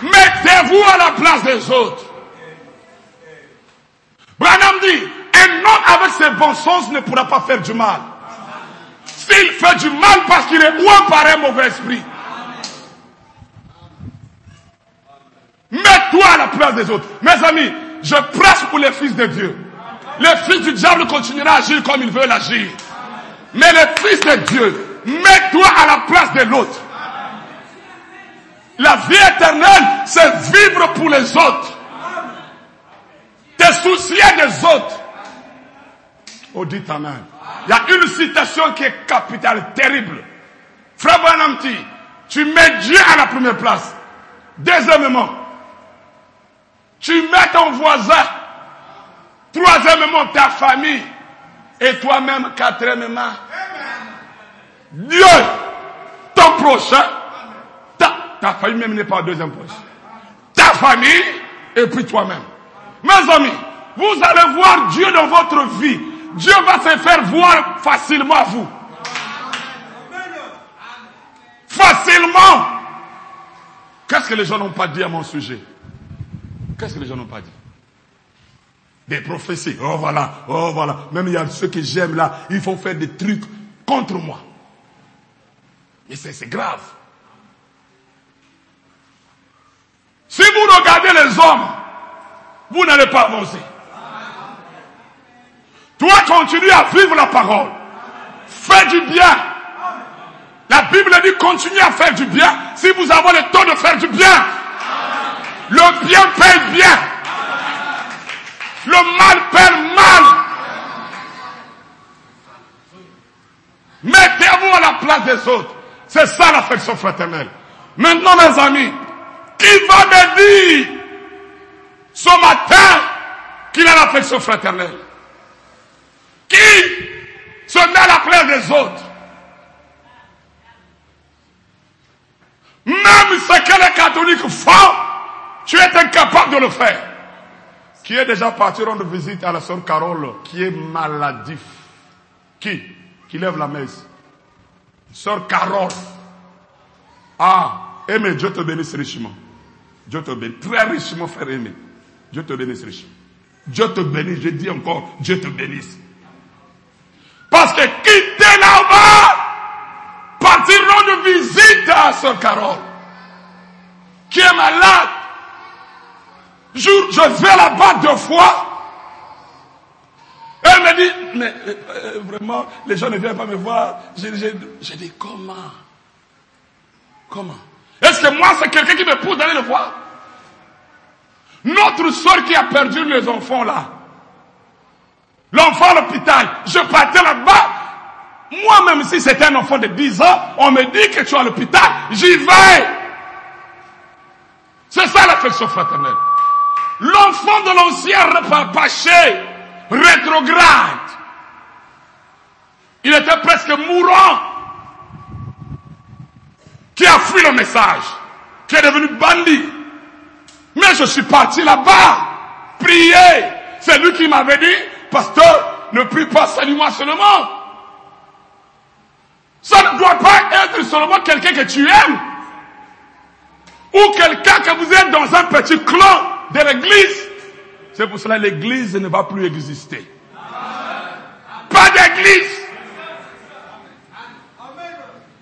Mettez-vous à la place des autres. Branham dit, un homme avec ses bons sens ne pourra pas faire du mal. S'il fait du mal parce qu'il est oué par un mauvais esprit. Mets-toi à la place des autres. Mes amis, je prêche pour les fils de Dieu. Le fils du diable continuera à agir comme il veut l'agir. Mais le fils de Dieu, mets-toi à la place de l'autre. La vie éternelle, c'est vivre pour les autres. Te soucier des autres. Oh, dites amen. Il y a une citation qui est capitale, terrible. Frère Branham dit, tu mets Dieu à la première place. Deuxièmement, tu mets ton voisin. Troisièmement, ta famille. Et toi-même, quatrièmement, Dieu, ton prochain. Ta famille même n'est pas deuxième prochain. Ta famille et puis toi-même. Mes amis, vous allez voir Dieu dans votre vie. Dieu va se faire voir facilement à vous. Facilement. Qu'est-ce que les gens n'ont pas dit à mon sujet? Qu'est-ce que les gens n'ont pas dit? Des prophéties. Oh voilà, oh voilà. Même il y a ceux que j'aime là, ils font faire des trucs contre moi. Et c'est grave. Si vous regardez les hommes, vous n'allez pas avancer. Toi, continue à vivre la parole. Fais du bien. La Bible dit continuez à faire du bien si vous avez le temps de faire du bien. Le bien paye bien. Le mal paye mal. Mettez-vous à la place des autres. C'est ça l'affection fraternelle. Maintenant, mes amis, qui va me dire ce matin qu'il a l'affection fraternelle? Qui se met à la place des autres? Même ce que les catholiques font, tu es incapable de le faire. Qui est déjà parti rendre visite à la sœur Carole, qui est maladif? Qui lève la messe? Sœur Carole. Ah, Aimé, Dieu te bénisse richement. Dieu te bénisse. Très richement, frère Aimé. Dieu te bénisse richement. Dieu te bénisse, je dis encore, Dieu te bénisse. Parce que quitter là-bas, partir rendre visite à sœur Carole, qui est malade. Je vais là-bas 2 fois. Elle me dit, mais vraiment, les gens ne viennent pas me voir. J'ai dit, comment? Est-ce que moi, c'est quelqu'un qui me pousse d'aller le voir? Notre soeur qui a perdu les enfants là, l'enfant à l'hôpital, je partais là-bas. Moi-même, si c'était un enfant de 10 ans, on me dit que tu es à l'hôpital, j'y vais. C'est ça l'affection fraternelle. L'enfant de l'ancien péché rétrograde, il était presque mourant, qui a fui le message, qui est devenu bandit. Mais je suis parti là-bas, prier. C'est lui qui m'avait dit, pasteur, ne prie pas, salue-moi seulement. Ça ne doit pas être seulement quelqu'un que tu aimes, ou quelqu'un que vous êtes dans un petit clan de l'église. C'est pour cela que l'église ne va plus exister. Pas d'église.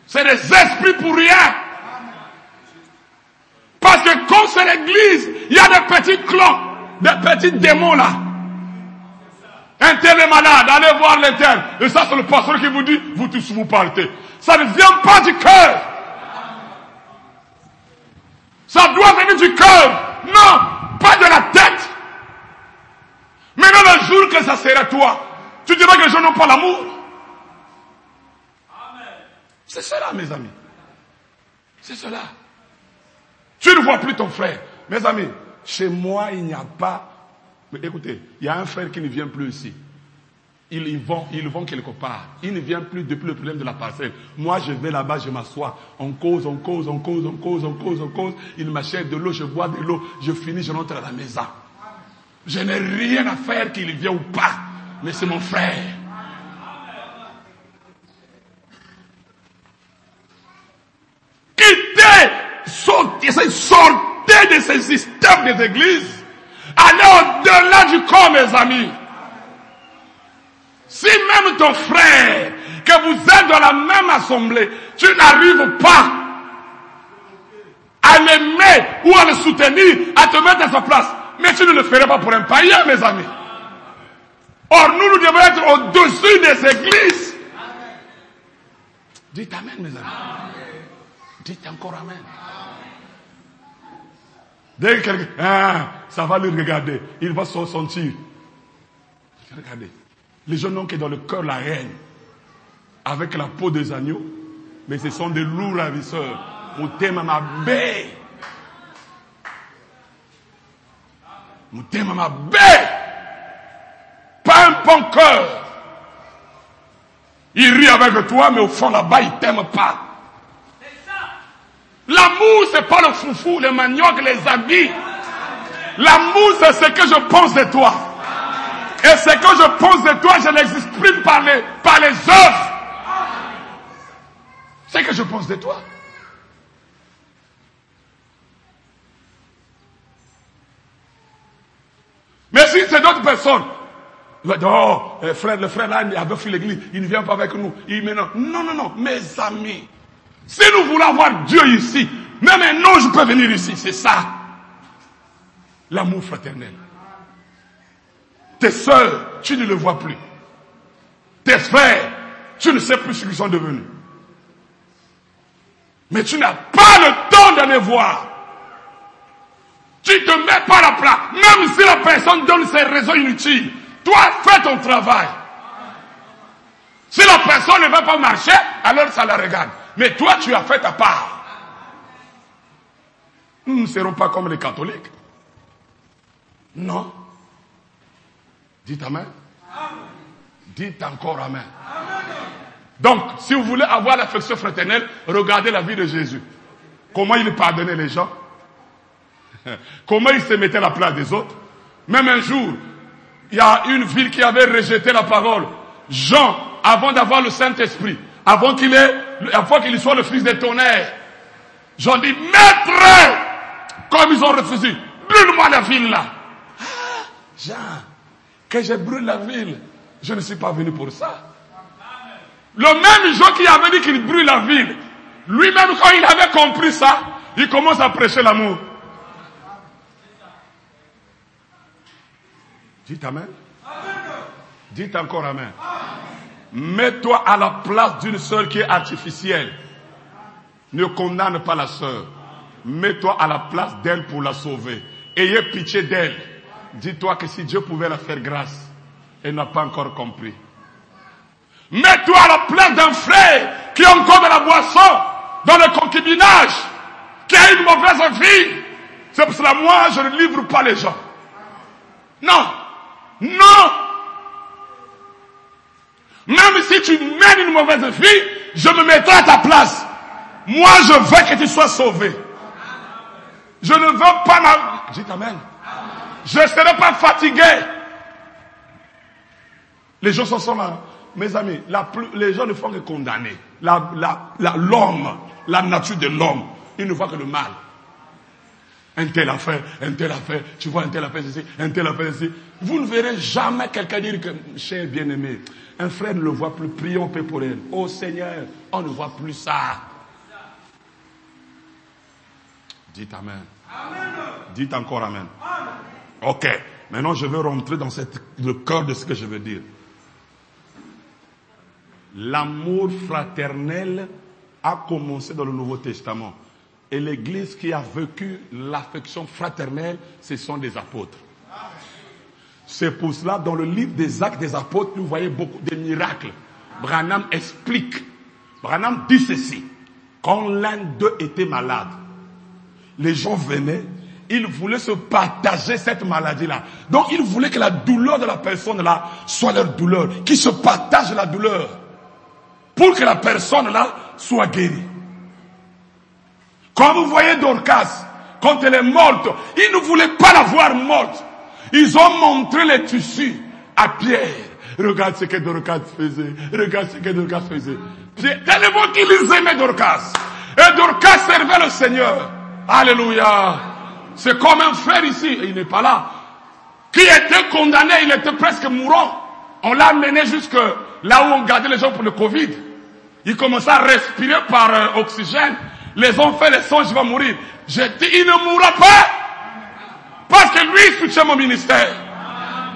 C'est des esprits pour rien. Parce que quand c'est l'église, il y a des petits clans, des petits démons là. Un tel est malade, allez voir l'interne. Et ça c'est le pasteur qui vous dit, vous tous vous partez. Ça ne vient pas du cœur. Ça doit venir du cœur. Non, pas de la tête. Maintenant le jour que ça sera toi, tu diras que les gens n'ont pas l'amour. C'est cela, mes amis. C'est cela. Tu ne vois plus ton frère. Mes amis, chez moi, il n'y a pas... Mais écoutez, il y a un frère qui ne vient plus ici. Ils vont quelque part. Il ne vient plus depuis le problème de la parcelle. Moi, je vais là-bas, je m'assois. On cause. Il m'achète de l'eau, je bois de l'eau. Je finis, je rentre à la maison. Je n'ai rien à faire qu'il vienne ou pas. Mais c'est mon frère. Sortez de ces systèmes des églises. Allez au-delà du corps, mes amis. Si même ton frère, que vous êtes dans la même assemblée, tu n'arrives pas à l'aimer ou à le soutenir, à te mettre à sa place, mais tu ne le ferais pas pour un païen, mes amis. Or, nous devons être au-dessus des églises. Dites amen, mes amis. Dites encore amen. Dès que quelqu'un, ça va lui regarder, il va se sentir. Regardez. Les gens n'ont que dans le cœur la haine, avec la peau des agneaux, mais ce sont des loups ravisseurs. Motema mabe. Motema mabe. Pas un bon cœur. Il rit avec toi, mais au fond là-bas, il t'aime pas. L'amour, c'est pas le foufou, le manioc, les habits. L'amour, c'est ce que je pense de toi. Et ce que je pense de toi, je l'exprime par les œuvres. Ce que je pense de toi. Mais si c'est d'autres personnes, oh, le frère là, il avait fait l'église, il ne vient pas avec nous. Non, mes amis. Si nous voulons avoir Dieu ici, même un non, je peux venir ici, c'est ça. L'amour fraternel. Tes sœurs, tu ne les vois plus. Tes frères, tu ne sais plus ce qu'ils sont devenus. Mais tu n'as pas le temps de les voir. Tu ne te mets pas à la place. Même si la personne donne ses raisons inutiles, toi, fais ton travail. Si la personne ne va pas marcher, alors ça la regarde. Mais toi, tu as fait ta part. Nous ne serons pas comme les catholiques. Non. Dites amen. Dites encore amen. Donc, si vous voulez avoir l'affection fraternelle, regardez la vie de Jésus. Comment il pardonnait les gens. Comment il se mettait à la place des autres. Même un jour, il y a une ville qui avait rejeté la parole. Jean, avant d'avoir le Saint-Esprit, avant qu'il soit le fils des tonnerres, Jean dit, maître, comme ils ont refusé, brûle-moi la ville là. Ah, Jean, que je brûle la ville, je ne suis pas venu pour ça. Le même Jean qui avait dit qu'il brûle la ville, lui-même quand il avait compris ça, il commence à prêcher l'amour. Dites amen. Dites encore amen. Mets-toi à la place d'une sœur qui est artificielle. Ne condamne pas la sœur. Mets-toi à la place d'elle pour la sauver. Ayez pitié d'elle. Dis-toi que si Dieu pouvait la faire grâce, elle n'a pas encore compris. Mets-toi à la place d'un frère qui est encore dans la boisson, dans le concubinage, qui a une mauvaise vie. C'est pour cela, moi, je ne livre pas les gens. Non. Non. Même si tu mènes une mauvaise vie, je me mettrai à ta place. Moi, je veux que tu sois sauvé. Je ne veux pas Dites amen. Je ne serai pas fatigué. Les gens sont là. Mes amis, les gens ne font que condamner. L'homme, la nature de l'homme, il ne voit que le mal. Un tel a fait, tu vois un tel a fait ceci, un tel a fait ceci. Vous ne verrez jamais quelqu'un dire que, cher bien-aimé, un frère ne le voit plus, prions paix pour elle. Oh Seigneur, on ne voit plus ça. Dites amen. Amen. Dites encore amen. Amen. Ok, maintenant je veux rentrer dans le cœur de ce que je veux dire. L'amour fraternel a commencé dans le Nouveau Testament. Et l'église qui a vécu l'affection fraternelle, ce sont des apôtres. C'est pour cela, dans le livre des Actes des apôtres, vous voyez beaucoup de miracles. Branham explique. Branham dit ceci. Quand l'un d'eux était malade, les gens venaient, ils voulaient se partager cette maladie-là. Donc, ils voulaient que la douleur de la personne-là soit leur douleur. Qu'ils se partagent la douleur. Pour que la personne-là soit guérie. Quand vous voyez Dorcas, quand elle est morte, ils ne voulaient pas la voir morte. Ils ont montré les tissus à Pierre. Regarde ce que Dorcas faisait. Regarde ce que Dorcas faisait. Pierre, tellement qu'ils aimaient Dorcas. Et Dorcas servait le Seigneur. Alléluia. C'est comme un frère ici, il n'est pas là, qui était condamné, il était presque mourant. On l'a mené jusque là où on gardait les gens pour le Covid. Il commençait à respirer par oxygène. Les ont fait les songes, il va mourir. J'ai dit, il ne mourra pas. Parce que lui, il soutient mon ministère.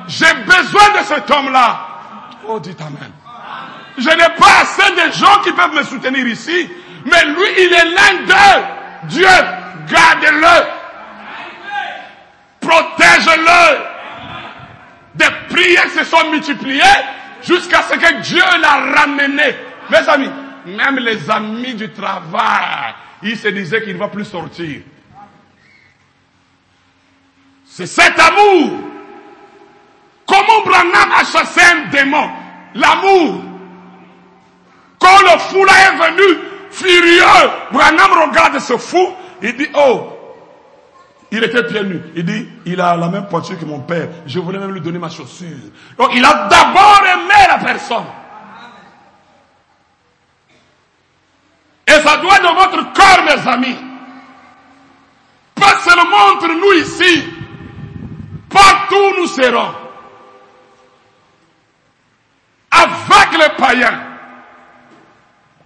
J'ai besoin de cet homme-là. Oh, dites amen. Je n'ai pas assez de gens qui peuvent me soutenir ici. Mais lui, il est l'un d'eux. Dieu, garde-le. Protège-le. Des prières se sont multipliées. Jusqu'à ce que Dieu l'a ramené. Mes amis, même les amis du travail, ils se disaient qu'il ne va plus sortir. C'est cet amour. Comment Branham a chassé un démon? L'amour. Quand le fou là est venu, furieux, Branham regarde ce fou, il dit, oh, il était pieds nus. Il dit, il a la même poiture que mon père. Je voulais même lui donner ma chaussure. Donc il a d'abord aimé la personne. Et ça doit être dans votre cœur, mes amis. Pas seulement entre nous ici. Partout où nous serons. Avec les païens.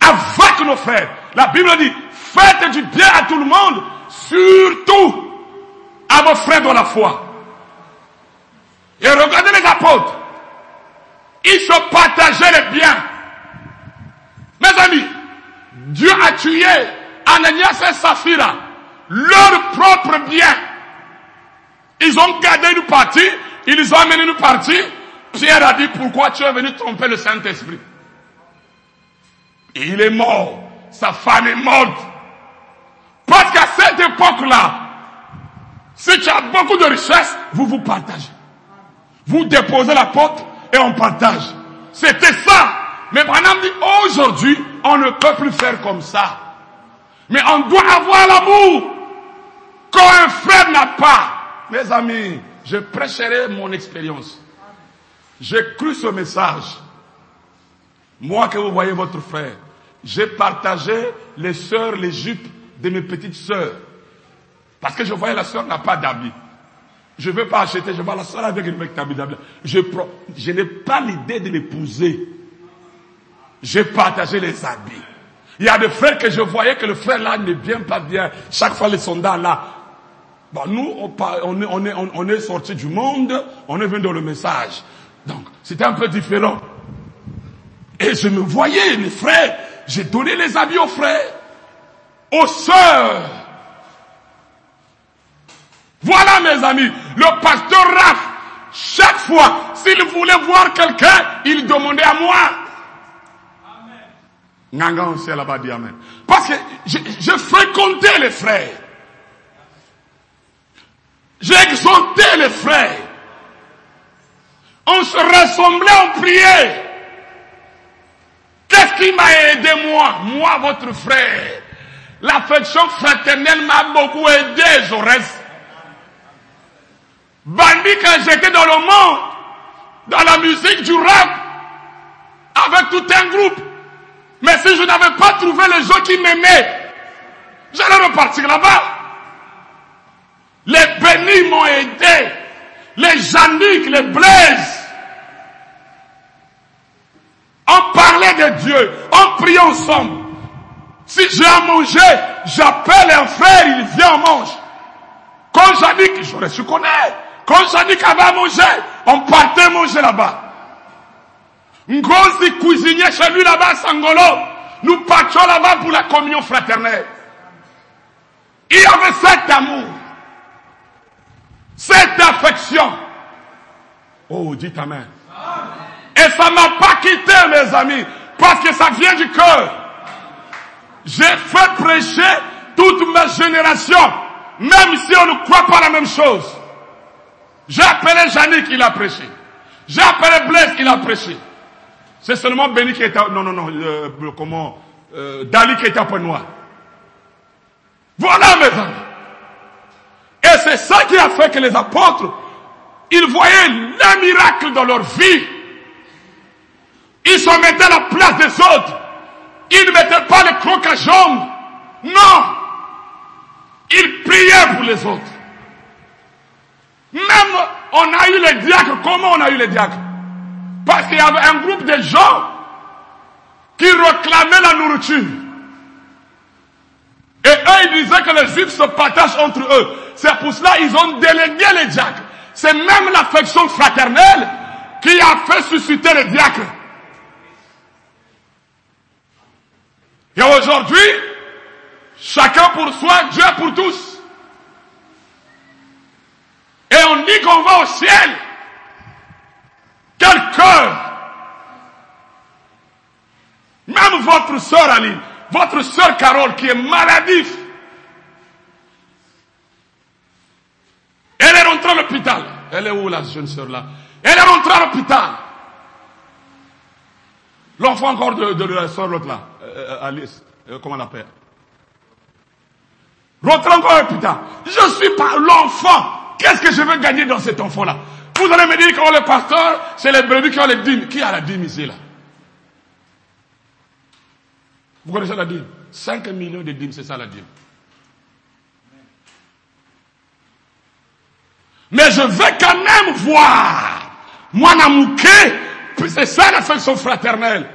Avec nos frères. La Bible dit, faites du bien à tout le monde. Surtout à vos frères dans la foi. Et regardez les apôtres. Ils se partageaient les biens. Mes amis, Dieu a tué Ananias et Saphira, leur propre bien. Ils ont gardé une partie, ils ont amené une partie. Pierre a dit, pourquoi tu es venu tromper le Saint-Esprit? Et il est mort. Sa femme est morte. Parce qu'à cette époque-là, si tu as beaucoup de richesses, vous vous partagez. Vous déposez la porte et on partage. C'était ça. Mais Branham dit, aujourd'hui, on ne peut plus faire comme ça. Mais on doit avoir l'amour. Quand un frère n'a pas, mes amis, je prêcherai mon expérience. J'ai cru ce message. Moi que vous voyez votre frère, j'ai partagé les sœurs, les jupes de mes petites sœurs. Parce que je voyais la sœur n'a pas d'habit. Je ne veux pas acheter, je vois la sœur avec une habit d'habit. Je n'ai pas l'idée de l'épouser. J'ai partagé les habits. Il y a des frères que je voyais que le frère là ne vient pas bien. Chaque fois les soldats là. Bon, nous, on est sortis du monde, on est venu dans le message. Donc, c'était un peu différent. Et je me voyais, les frères, j'ai donné les habits aux frères, aux sœurs. Voilà, mes amis, le pasteur Raph, chaque fois, s'il voulait voir quelqu'un, il demandait à moi. Nganga aussi là-bas dit amen. Parce que je fréquentais les frères. J'ai exhorté les frères. On se rassemblait, on priait. Qu'est-ce qui m'a aidé moi, votre frère? L'affection fraternelle m'a beaucoup aidé, Jaurès. Bandit, quand j'étais dans le monde, dans la musique du rap, avec tout un groupe. Mais si je n'avais pas trouvé les gens qui m'aimaient, j'allais repartir là-bas. Les bénis m'ont aidé. Les Jannick, les Blaise. On parlait de Dieu. On priait ensemble. Si j'ai à manger, j'appelle un frère, il vient, on mange. Quand Jannick, j'aurais su connaître. Quand Jannick avait à manger, on partait manger là-bas. Ngozi cuisinier chez lui là-bas à Sangolo. Nous partions là-bas pour la communion fraternelle. Il y avait cet amour. Cette affection. Oh, dites amen. Et ça m'a pas quitté, mes amis, parce que ça vient du cœur. J'ai fait prêcher toute ma génération, même si on ne croit pas la même chose. J'ai appelé Jannick, il a prêché. J'ai appelé Blaise, il a prêché. C'est seulement Béni qui était... Dali qui était à Point Noir. Voilà, mes amis. Et c'est ça qui a fait que les apôtres, ils voyaient les miracles dans leur vie. Ils se mettaient à la place des autres. Ils ne mettaient pas les crocs à jambes. Non. Ils priaient pour les autres. Même, on a eu les diacres. Comment on a eu les diacres? Parce qu'il y avait un groupe de gens qui réclamaient la nourriture. Et eux, ils disaient que les juifs se partagent entre eux. C'est pour cela qu'ils ont délégué les diacres. C'est même l'affection fraternelle qui a fait susciter les diacres. Et aujourd'hui, chacun pour soi, Dieu pour tous. Et on dit qu'on va au ciel. Quel cœur! Même votre sœur Aline, votre sœur Carole qui est maladive, elle est rentrée à l'hôpital. Elle est où la jeune sœur là? Elle est rentrée à l'hôpital. L'enfant encore de la sœur l'autre là, Alice, comment on l'appelle? Rentrez encore à l'hôpital. Je suis pas l'enfant. Qu'est-ce que je veux gagner dans cet enfant là? Vous allez me dire que le pasteur, c'est les brebis qui ont les dîmes. Qui a la dîme ici là? Vous connaissez la dîme? 5 millions de dîmes, c'est ça la dîme. Mais je veux quand même voir moi Namouké, puis c'est ça l'affection fraternelle.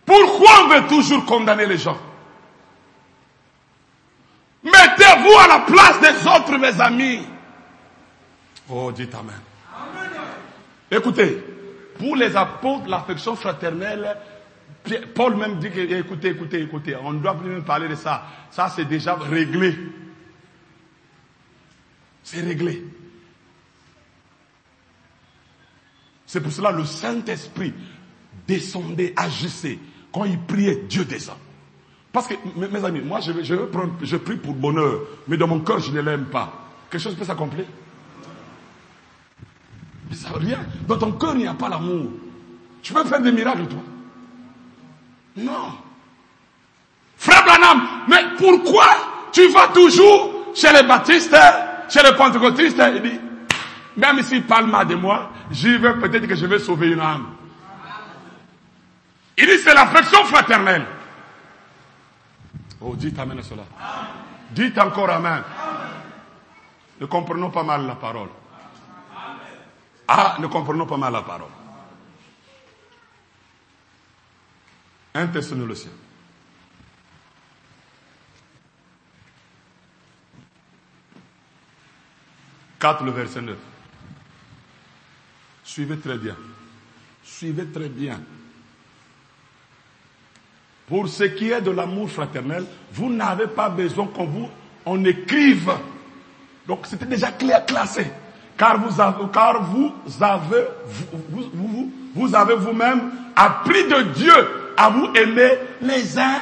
Pourquoi on veut toujours condamner les gens? Mettez-vous à la place des autres, mes amis. Oh, dites Amen. Écoutez, pour les apôtres, l'affection fraternelle, Paul même dit que, écoutez, on ne doit plus même parler de ça. Ça, c'est déjà réglé. C'est réglé. C'est pour cela que le Saint-Esprit descendait, agissait. Quand il priait, Dieu descend. Parce que, mes amis, moi, je prie pour bonheur, mais dans mon cœur, je ne l'aime pas. Quelque chose peut s'accomplir? Ça veut rien. Dans ton cœur, il n'y a pas l'amour. Tu peux faire des miracles, toi? Non. Frère Branham, mais pourquoi tu vas toujours chez les baptistes, chez les pentecôtistes? Il dit, même s'il parle mal de moi, j'y vais, peut-être que je vais sauver une âme. Il dit, c'est l'affection fraternelle. Oh, dites Amen à cela. Dites encore Amen. Ne comprenons pas mal la parole. Ah, ne comprenons pas mal la parole. 1 Thessaloniciens. Le verset 9. Suivez très bien. Suivez très bien. Pour ce qui est de l'amour fraternel, vous n'avez pas besoin qu'on écrive. Donc c'était déjà clair, classé. Car vous avez vous-même appris de Dieu à vous aimer les uns.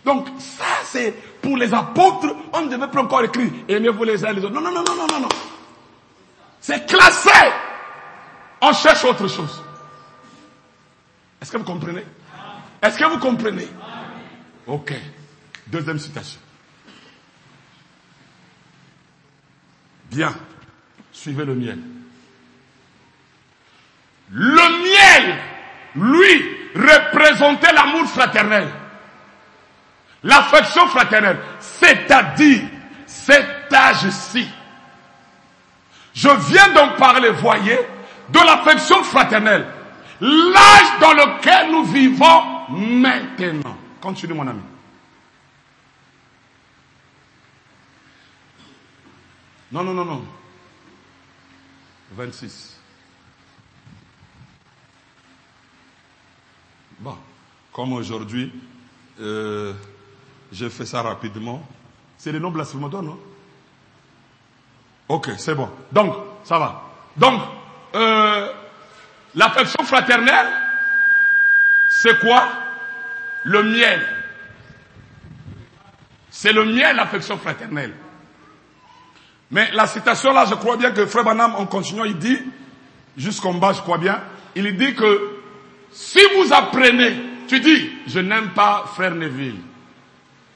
Donc ça c'est pour les apôtres, on ne devait pas encore écrire aimez-vous les uns les autres. Non. C'est classé. On cherche autre chose. Est-ce que vous comprenez? Est-ce que vous comprenez? Ok. Deuxième citation. Bien. Suivez le miel. Le miel, lui, représentait l'amour fraternel. L'affection fraternelle. C'est-à-dire, cet âge-ci. Je viens d'en parler, voyez, de l'affection fraternelle. L'âge dans lequel nous vivons maintenant. Continue, mon ami. Non. 26. Bon, comme aujourd'hui, j'ai fait ça rapidement. C'est le nom blasphématoire, non? Ok, c'est bon. Donc, ça va. Donc, l'affection fraternelle, c'est quoi? Le miel. C'est le miel, l'affection fraternelle. Mais la citation là, je crois bien que Frère Branham, en continuant, il dit, jusqu'en bas, je crois bien, il dit que si vous apprenez, tu dis, je n'aime pas Frère Neville,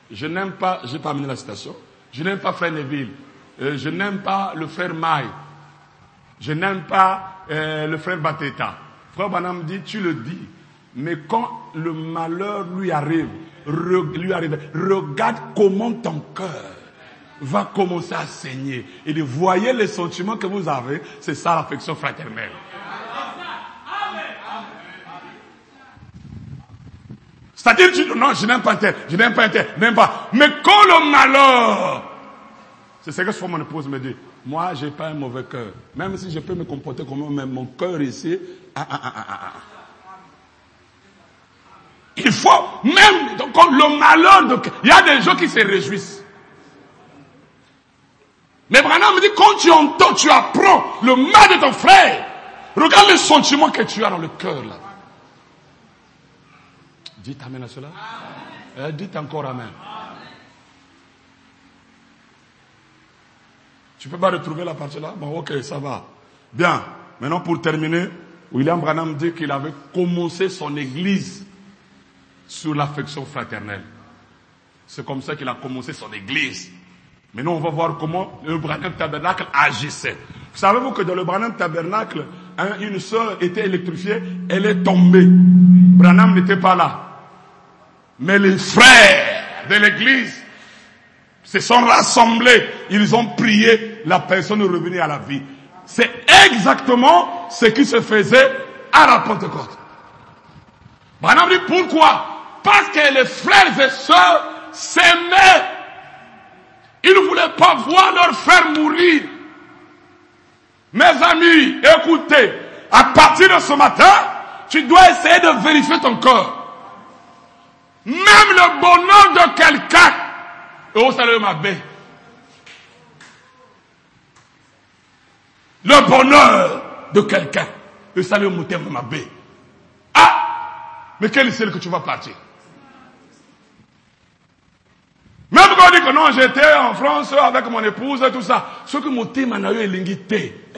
je n'aime pas, j'ai pas amené la citation, je n'aime pas Frère Neville, je n'aime pas le Frère Maï, je n'aime pas le Frère Bateta. Frère Branham dit, tu le dis, mais quand le malheur lui arrive, regarde comment ton cœur va commencer à saigner. Et de voyez les sentiments que vous avez, c'est ça l'affection fraternelle. C'est-à-dire, non, je n'aime pas un tel, je n'aime pas un tel, je n'aime pas. Mais quand le malheur, c'est ce que souvent mon épouse me dit, moi, j'ai pas un mauvais cœur. Même si je peux me comporter comme même mon cœur ici, Il faut, même quand le malheur, il y a des gens qui se réjouissent. Mais Branham me dit, quand tu entends, tu apprends le mal de ton frère, Regarde les sentiments que tu as dans le cœur là. Dites amen à cela. Dites encore amen. Tu peux pas retrouver la partie là? Bon, ok, ça va. Bien. Maintenant, pour terminer, William Branham dit qu'il avait commencé son église sur l'affection fraternelle. C'est comme ça qu'il a commencé son église. Maintenant, on va voir comment le Branham Tabernacle agissait. Savez-vous que dans le Branham Tabernacle, une sœur était électrifiée, elle est tombée. Branham n'était pas là. Mais les frères de l'église se sont rassemblés. Ils ont prié, la personne est revenue à la vie. C'est exactement ce qui se faisait à la Pentecôte. Branham dit pourquoi? Parce que les frères et sœurs s'aimaient. Ils ne voulaient pas voir leur frère mourir. Mes amis, écoutez, à partir de ce matin, tu dois essayer de vérifier ton cœur. Même le bonheur de quelqu'un, oh salut ma belle. Le bonheur de quelqu'un, le salut mon terme ma belle. Ah, mais quel est celle que tu vas partir? Même quand on dit que non, j'étais en France avec mon épouse et tout ça, ce que mon thème a eu est l'ingité.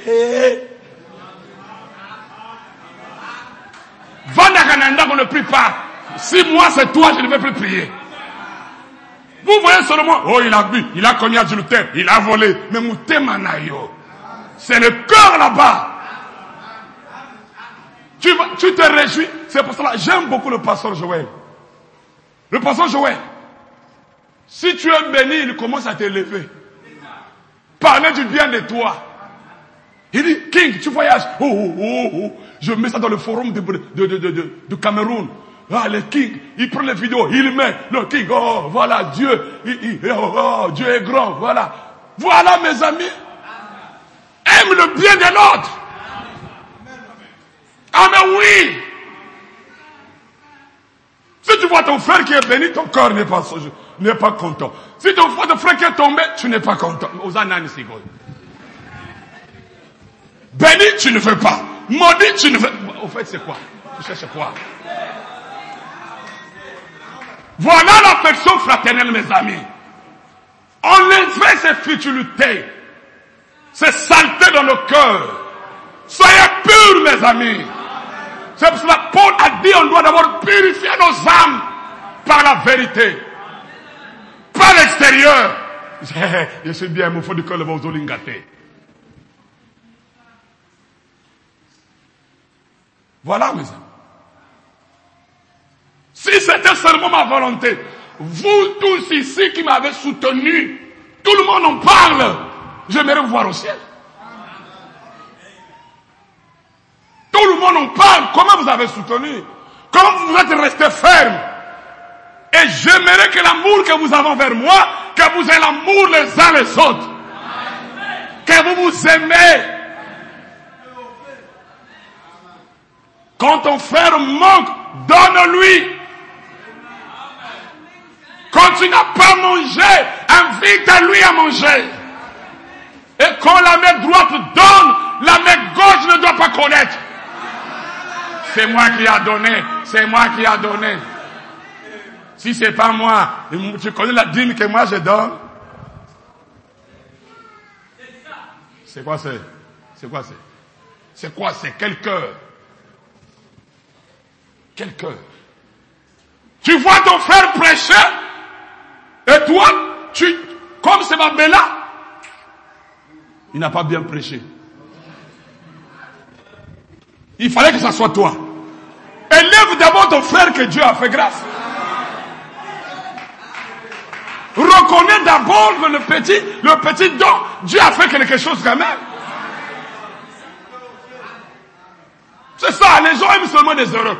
Vandakananda qu'on ne prie pas. Si moi c'est toi, je ne vais plus prier. Vous voyez seulement, oh il a bu, il a commis adultère, il a volé. Mais mon thème c'est le cœur là-bas. Tu te réjouis. C'est pour cela, j'aime beaucoup le pasteur Joël. Le pasteur Joël. Si tu es béni, il commence à t'élever. Parler du bien de toi. Il dit, King, tu voyages. Je mets ça dans le forum de Cameroun. Ah, le King, il prend les vidéos, il met le King. Oh, voilà, Dieu. Dieu est grand. Voilà. Voilà, mes amis. Aime le bien de l'autre. Ah, mais oui. Si tu vois ton frère qui est béni, ton cœur n'est pas content. Si ton frère qui est tombé, tu n'es pas content. Béni, tu ne veux pas. Maudit, tu ne veux pas. Au fait, c'est quoi? Tu cherches quoi? Voilà l'affection fraternelle, mes amis. Enlevez ces futilités, ces saletés dans le cœur. Soyez purs, mes amis. C'est pour cela que Paul a dit on doit d'abord purifier nos âmes par la vérité. Pas l'extérieur. Je suis bien, il faut du cœur, le vos olingate. Voilà, mes amis. Si c'était seulement ma volonté, vous tous ici qui m'avez soutenu, tout le monde en parle. J'aimerais vous voir au ciel. Tout le monde en parle. Comment vous avez soutenu? Comment vous êtes resté ferme? Et j'aimerais que l'amour que vous avez envers moi, que vous ayez l'amour les uns les autres. Que vous vous aimez. Quand ton frère manque, donne-lui. Quand tu n'as pas mangé, invite-lui à manger. Et quand la main droite donne, la main gauche ne doit pas connaître. C'est moi qui a donné. C'est moi qui a donné. Si c'est pas moi, tu connais la dîme que moi je donne. C'est quoi c'est? C'est quoi c'est? C'est quoi c'est? Quel cœur? Quel cœur? Tu vois ton frère prêcher, et toi, comme c'est Babela, il n'a pas bien prêché. Il fallait que ça soit toi. Élève d'abord ton frère que Dieu a fait grâce. Reconnais d'abord que le petit don, Dieu a fait quelque chose quand même. C'est ça, les gens aiment seulement des erreurs.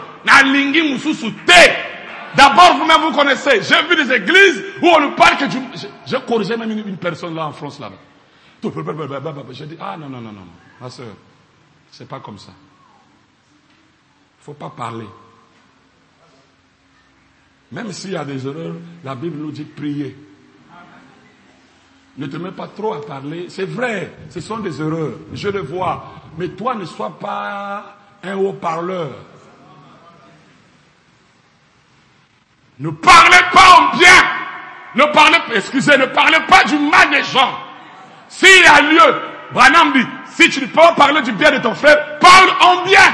D'abord, vous-même, vous connaissez. J'ai vu des églises où on nous parle que Dieu... J'ai corrigé même une personne là en France, là-bas. J'ai dit, ah non, ma soeur, c'est pas comme ça. Il faut pas parler. Même s'il y a des erreurs, la Bible nous dit prier. Ne te mets pas trop à parler. C'est vrai, ce sont des erreurs. Je le vois. Mais toi, ne sois pas un haut-parleur. Ne parlez pas en bien. Ne parlez pas du mal des gens. S'il y a lieu, Branham dit, si tu ne peux pas parler du bien de ton frère, parle en bien.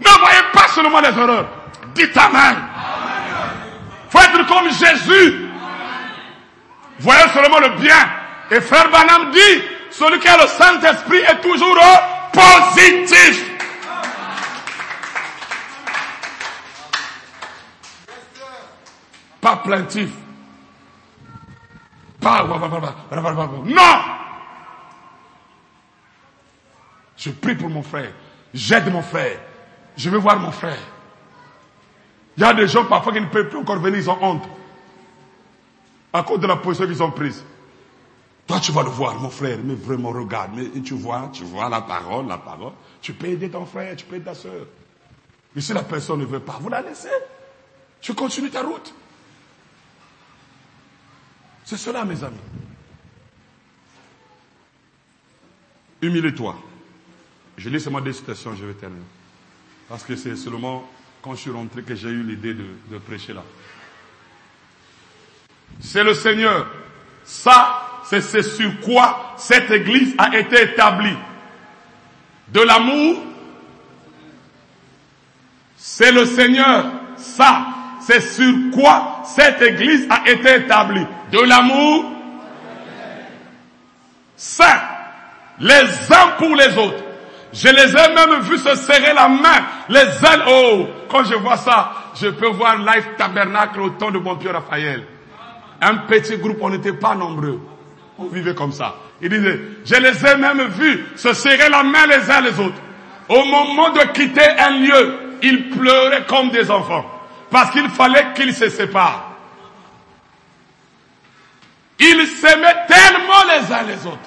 Ne voyez pas seulement les erreurs. Dites amen. Il faut être comme Jésus. Voyez seulement le bien. Et frère Branham dit, celui qui a le Saint-Esprit est toujours positif. Pas plaintif. Pas... Non. Je prie pour mon frère. J'aide mon frère. Je veux voir mon frère. Il y a des gens parfois qui ne peuvent plus encore venir, ils ont honte. À cause de la position qu'ils ont prise. Toi, tu vas le voir, mon frère, mais vraiment, regarde. Mais tu vois la parole. Tu peux aider ton frère, tu peux aider ta soeur. Mais si la personne ne veut pas, vous la laissez. Tu continues ta route. C'est cela, mes amis. Humilie-toi. Je lis seulement des citations, je vais terminer. Parce que c'est seulement quand je suis rentré que j'ai eu l'idée de prêcher là. C'est le Seigneur. Ça, c'est ce sur quoi cette église a été établie. De l'amour. C'est le Seigneur. Ça, c'est sur quoi cette église a été établie. De l'amour. Saint. Les uns pour les autres. Je les ai même vus se serrer la main. Les uns. Oh, quand je vois ça, je peux voir Life Tabernacle au temps de mon Dieu Raphaël. Un petit groupe, on n'était pas nombreux. On vivait comme ça. Il disait, je les ai même vus se serrer la main les uns les autres. Au moment de quitter un lieu, ils pleuraient comme des enfants. Parce qu'il fallait qu'ils se séparent. Ils s'aimaient tellement les uns les autres.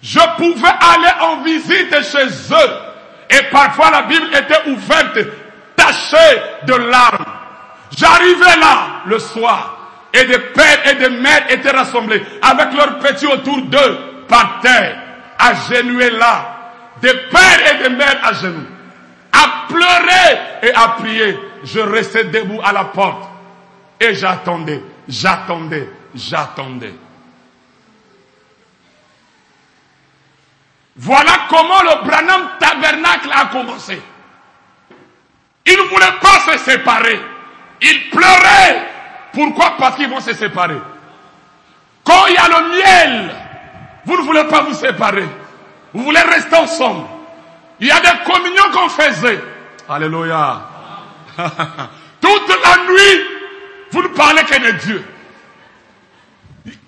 Je pouvais aller en visite chez eux. Et parfois la Bible était ouverte, tachée de larmes. J'arrivais là le soir. Et des pères et des mères étaient rassemblés. Avec leurs petits autour d'eux, par terre. Agenouillés là. Des pères et des mères à genoux. À pleurer et à prier. Je restais debout à la porte. Et j'attendais. Voilà comment le Branham Tabernacle a commencé. Ils ne voulaient pas se séparer. Ils pleuraient. Pourquoi? Parce qu'ils vont se séparer. Quand il y a le miel, vous ne voulez pas vous séparer. Vous voulez rester ensemble. Il y a des communions qu'on faisait. Alléluia. Toute la nuit, vous ne parlez que de Dieu.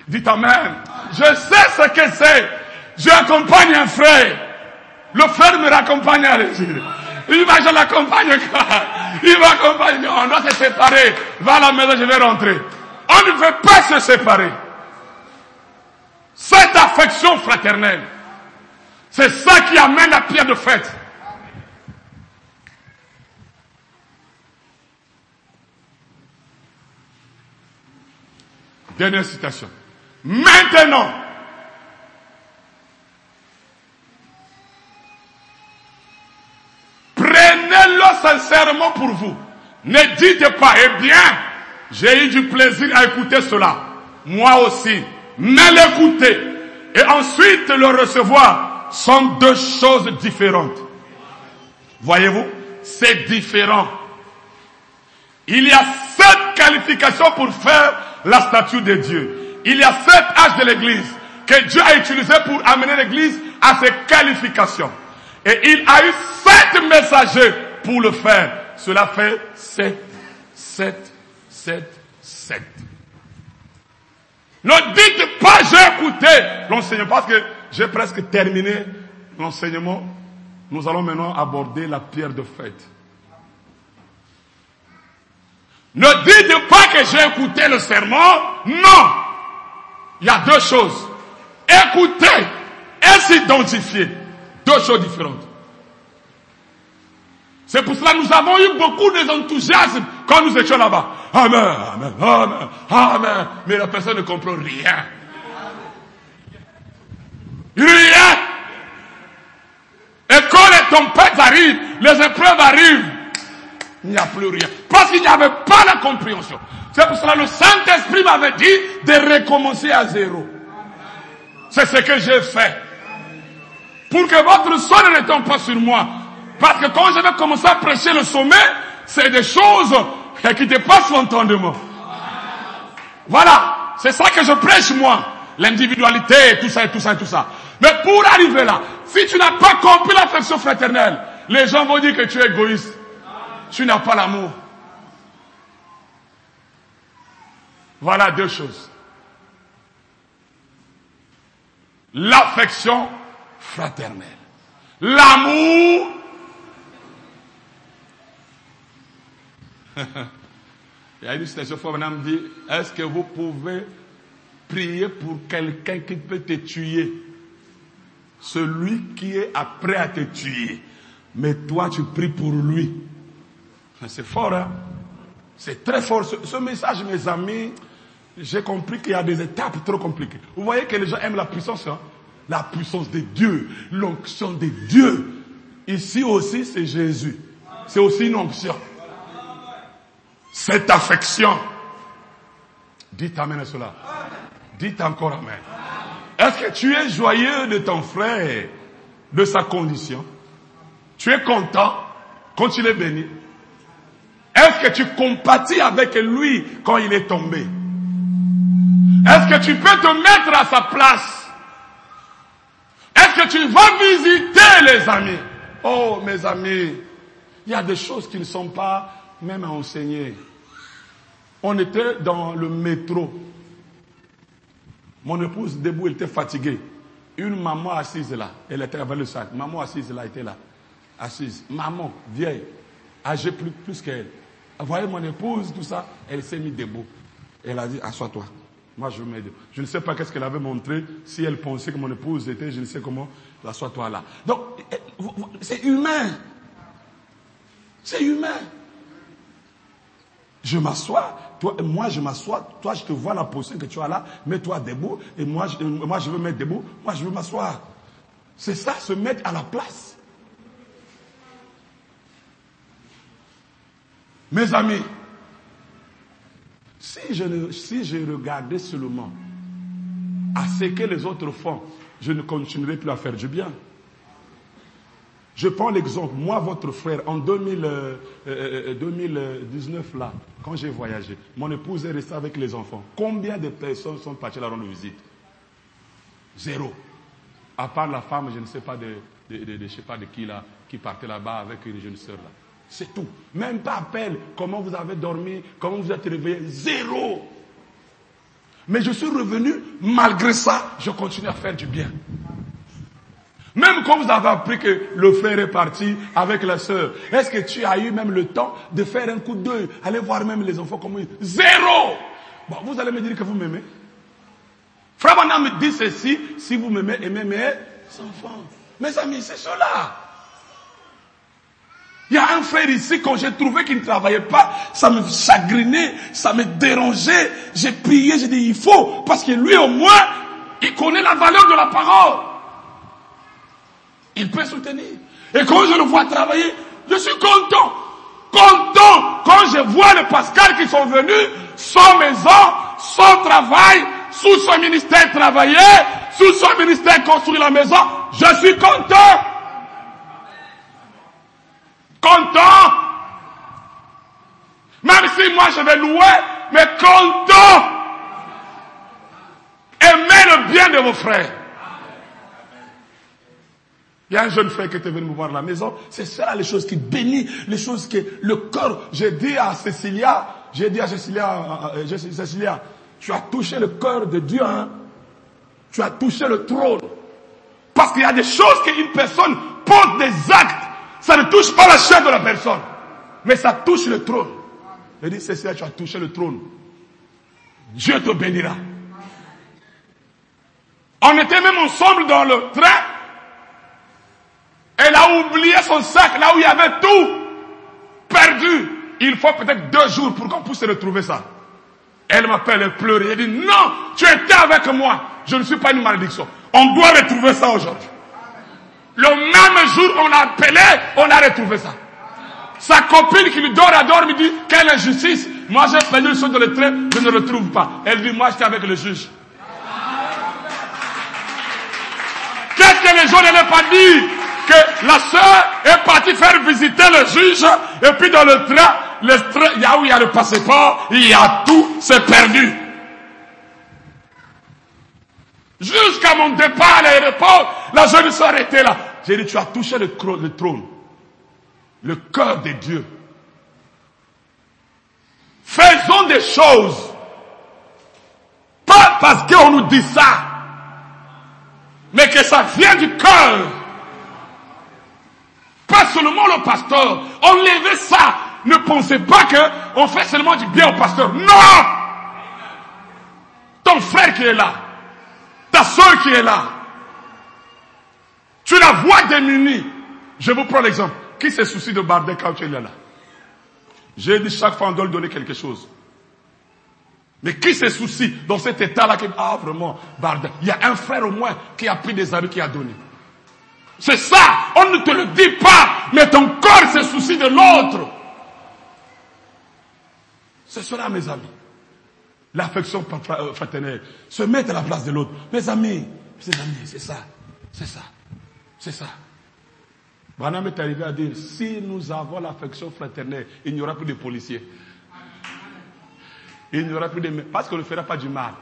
Dites amen. Je sais ce que c'est. J'accompagne un frère. Le frère me raccompagne à l'église. Il va, je l'accompagne. Il va accompagner. On doit se séparer. Va à la maison, je vais rentrer. On ne veut pas se séparer. Cette affection fraternelle, c'est ça qui amène la pierre de fête. Dernière citation. Maintenant, prenez-le sincèrement pour vous. Ne dites pas, eh bien, j'ai eu du plaisir à écouter cela. Moi aussi. Mais l'écouter et ensuite le recevoir sont deux choses différentes. Voyez-vous, c'est différent. Il y a 7 qualifications pour faire la statue de Dieu. Il y a 7 âges de l'église que Dieu a utilisé pour amener l'église à ces qualifications. Et il a eu 7 messagers pour le faire. Cela fait 7. Ne dites pas j'ai écouté l'enseignement parce que j'ai presque terminé l'enseignement. Nous allons maintenant aborder la pierre de fête. Ne dites pas que j'ai écouté le sermon. Non. Il y a 2 choses. Écouter et s'identifier. 2 choses différentes. C'est pour cela que nous avons eu beaucoup d'enthousiasme quand nous étions là-bas. Amen, amen, amen, amen. Mais la personne ne comprend rien. Rien. Et quand les tempêtes arrivent, les épreuves arrivent, il n'y a plus rien. Parce qu'il n'y avait pas la compréhension. C'est pour cela que le Saint-Esprit m'avait dit de recommencer à zéro. C'est ce que j'ai fait. Pour que votre sol ne tombe pas sur moi. Parce que quand je vais commencer à prêcher le sommet, c'est des choses qui dépassent l'entendement. Voilà. C'est ça que je prêche moi. L'individualité, tout ça et tout ça et tout ça. Mais pour arriver là, si tu n'as pas compris l'affection fraternelle, les gens vont dire que tu es égoïste. Tu n'as pas l'amour. Voilà deux choses. L'affection fraternelle. L'amour. Il y a une citation fois, madame dit, est-ce que vous pouvez prier pour quelqu'un qui peut te tuer? Celui qui est prêt à te tuer. Mais toi, tu pries pour lui. C'est fort, hein? C'est très fort. Ce message, mes amis, j'ai compris qu'il y a des étapes trop compliquées. Vous voyez que les gens aiment la puissance, hein? La puissance de Dieu, l'onction de Dieu. Ici aussi, c'est Jésus. C'est aussi une onction. Cette affection. Dites amen à cela. Dites encore amen. Est-ce que tu es joyeux de ton frère, de sa condition? Tu es content quand il est béni? Est-ce que tu compatis avec lui quand il est tombé? Est-ce que tu peux te mettre à sa place? Est-ce que tu vas visiter les amis? Oh, mes amis, il y a des choses qui ne sont pas même à enseigner. On était dans le métro. Mon épouse debout, elle était fatiguée. Une maman assise là, elle était avec le sac. Maman assise là, elle était là, assise. Maman, vieille, âgée plus qu'elle. Vous voyez mon épouse, tout ça, elle s'est mise debout. Elle a dit, assois-toi. Moi, je m'aide. Je ne sais pas qu'est-ce qu'elle avait montré. Si elle pensait que mon épouse était, je ne sais comment, assois-toi là. Donc, c'est humain. C'est humain. Je m'assois, moi je m'assois, toi je te vois la position que tu as là, mets-toi debout, et moi je veux mettre debout, moi je veux m'asseoir. C'est ça, se mettre à la place. Mes amis, si je regardais seulement à ce que les autres font, je ne continuerai plus à faire du bien. Je prends l'exemple, moi, votre frère, en 2019, là, quand j'ai voyagé, mon épouse est restée avec les enfants. Combien de personnes sont parties la rendre visite? Zéro. À part la femme, je ne sais pas je sais pas de qui là, qui partait là-bas avec une jeune sœur là. C'est tout. Même pas appel, comment vous avez dormi, comment vous êtes réveillé. Zéro. Mais je suis revenu, malgré ça, je continue à faire du bien. Même quand vous avez appris que le frère est parti avec la sœur, est-ce que tu as eu même le temps de faire un coup d'œil, aller voir même les enfants comme ils... Zéro! Bon, vous allez me dire que vous m'aimez. Frère Branham me dit ceci, si vous m'aimez, aimez mes enfants. Mes amis, c'est cela. Il y a un frère ici, quand j'ai trouvé qu'il ne travaillait pas, ça me chagrinait, ça me dérangeait. J'ai prié, j'ai dit, il faut, parce que lui au moins, il connaît la valeur de la parole. Il peut soutenir. Et quand je le vois travailler, je suis content. Content quand je vois les Pascal qui sont venus, sans maison, sans travail, sous son ministère travailler, sous son ministère construire la maison. Je suis content. Content. Même si moi je vais louer, mais content. Aimez le bien de vos frères. Il y a un jeune frère qui était venu me voir à la maison. C'est ça les choses qui bénissent, les choses que le cœur. J'ai dit à Cécilia, Cécilia, tu as touché le cœur de Dieu, hein? Tu as touché le trône. Parce qu'il y a des choses qu'une personne pose des actes. Ça ne touche pas la chair de la personne. Mais ça touche le trône. J'ai dit, Cécilia, tu as touché le trône. Dieu te bénira. On était même ensemble dans le train. Elle a oublié son sac là où il y avait tout. perdu. Il faut peut-être 2 jours pour qu'on puisse retrouver ça. Elle m'appelle, elle pleure. Elle dit, non, tu étais avec moi. Je ne suis pas une malédiction. On doit retrouver ça aujourd'hui. Le même jour, on a appelé, on a retrouvé ça. Sa copine qui lui dort à dort me dit, quelle injustice. Moi, j'ai perdu le son de le train, je ne le retrouve pas. Elle dit, moi, j'étais avec le juge. Qu'est-ce que les gens n'avaient pas dit? Que la sœur est partie faire visiter le juge, et puis dans le train, il y a où il y a le passeport, il y a tout, c'est perdu. Jusqu'à mon départ à l'aéroport, la jeune sœur était là. J'ai dit, tu as touché le trône, le cœur de Dieu. Faisons des choses, pas parce qu'on nous dit ça, mais que ça vient du cœur. Pas seulement le pasteur. Enlevez ça. Ne pensez pas qu'on fait seulement du bien au pasteur. Non! Ton frère qui est là, ta soeur qui est là, tu la vois démunie. Je vous prends l'exemple. Qui se soucie de Bardé quand tu es là? J'ai dit chaque fois on doit lui donner quelque chose. Mais qui se soucie dans cet état-là qui, ah vraiment, Bardé, il y a un frère au moins qui a pris des habits qui a donné. C'est ça, on ne te le dit pas, mais ton corps se soucie de l'autre. C'est cela, mes amis. L'affection fraternelle. Se mettre à la place de l'autre. Mes amis, c'est ça. C'est ça. C'est ça. Branham est arrivé à dire, si nous avons l'affection fraternelle, il n'y aura plus de policiers. Il n'y aura plus de... Parce qu'on ne fera pas du mal.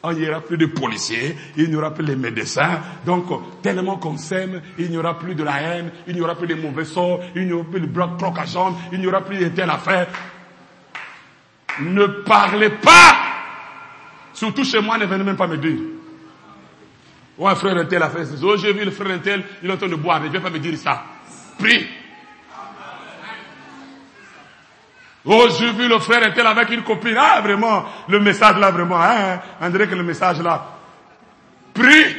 Il n'y aura plus de policiers, il n'y aura plus de médecins. Donc, tellement qu'on s'aime, il n'y aura plus de la haine, il n'y aura plus de mauvais sorts, il n'y aura plus de bloc à jambes, il n'y aura plus de telle affaire. Ne parlez pas. Surtout chez moi, ne venez même pas me dire. Oh, un frère un tel a fait ça. Oh, j'ai vu le frère un tel, il est en train de boire, ne viens pas me dire ça. Prie. Oh, j'ai vu le frère un tel avec une copine. Ah, vraiment, le message là, vraiment, hein, on dirait que le message là. Prie.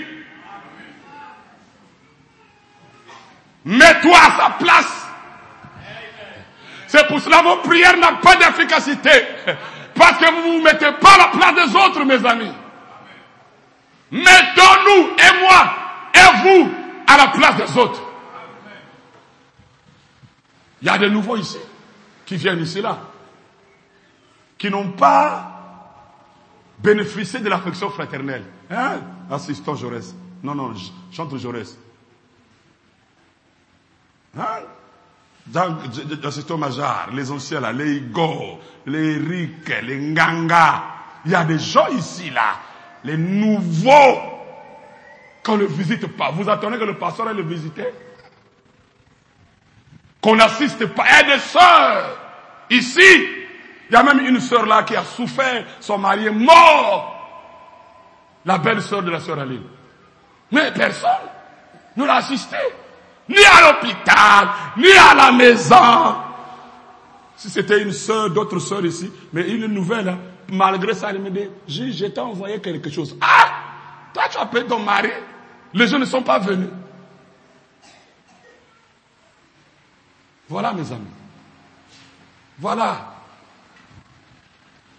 Mets-toi à sa place. C'est pour cela que vos prières n'ont pas d'efficacité. Parce que vous ne vous mettez pas à la place des autres, mes amis. Mettons-nous, et moi, et vous, à la place des autres. Il y a des nouveaux ici, qui viennent ici là, qui n'ont pas bénéficié de l'affection fraternelle. Hein? Assistant Jaurès. Non, chante Jaurès. Hein? Assistant Majar, les anciens là, les Igor, les Eric, les Nganga. Il y a des gens ici là, les nouveaux, qu'on ne visite pas. Vous attendez que le pasteur aille le visiter? Qu'on n'assiste pas. Il y a des sœurs ici. Il y a même une sœur là qui a souffert, son mari est mort. La belle sœur de la sœur Aline. Mais personne ne l'a assisté. Ni à l'hôpital, ni à la maison. Si c'était une sœur, d'autres sœurs ici, mais une nouvelle, hein, malgré ça, elle me dit, je t'ai envoyé quelque chose. Ah! Toi, tu appelles ton mari. Les gens ne sont pas venus. Voilà, mes amis. Voilà.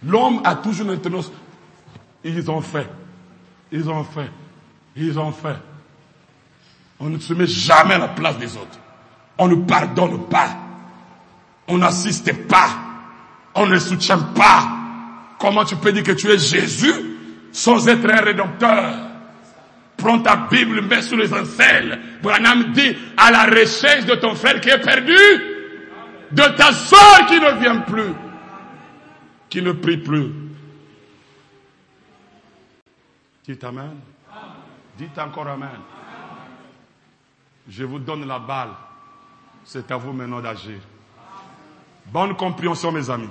L'homme a toujours une tendance. Ils ont fait. On ne se met jamais à la place des autres. On ne pardonne pas. On n'assiste pas. On ne soutient pas. Comment tu peux dire que tu es Jésus sans être un rédempteur? Prends ta Bible, mets sous les ancelles. Branham dit, à la recherche de ton frère qui est perdu, de ta soeur qui ne vient plus, qui ne prie plus. Dites amen. Dites encore amen. Je vous donne la balle. C'est à vous maintenant d'agir. Bonne compréhension, mes amis.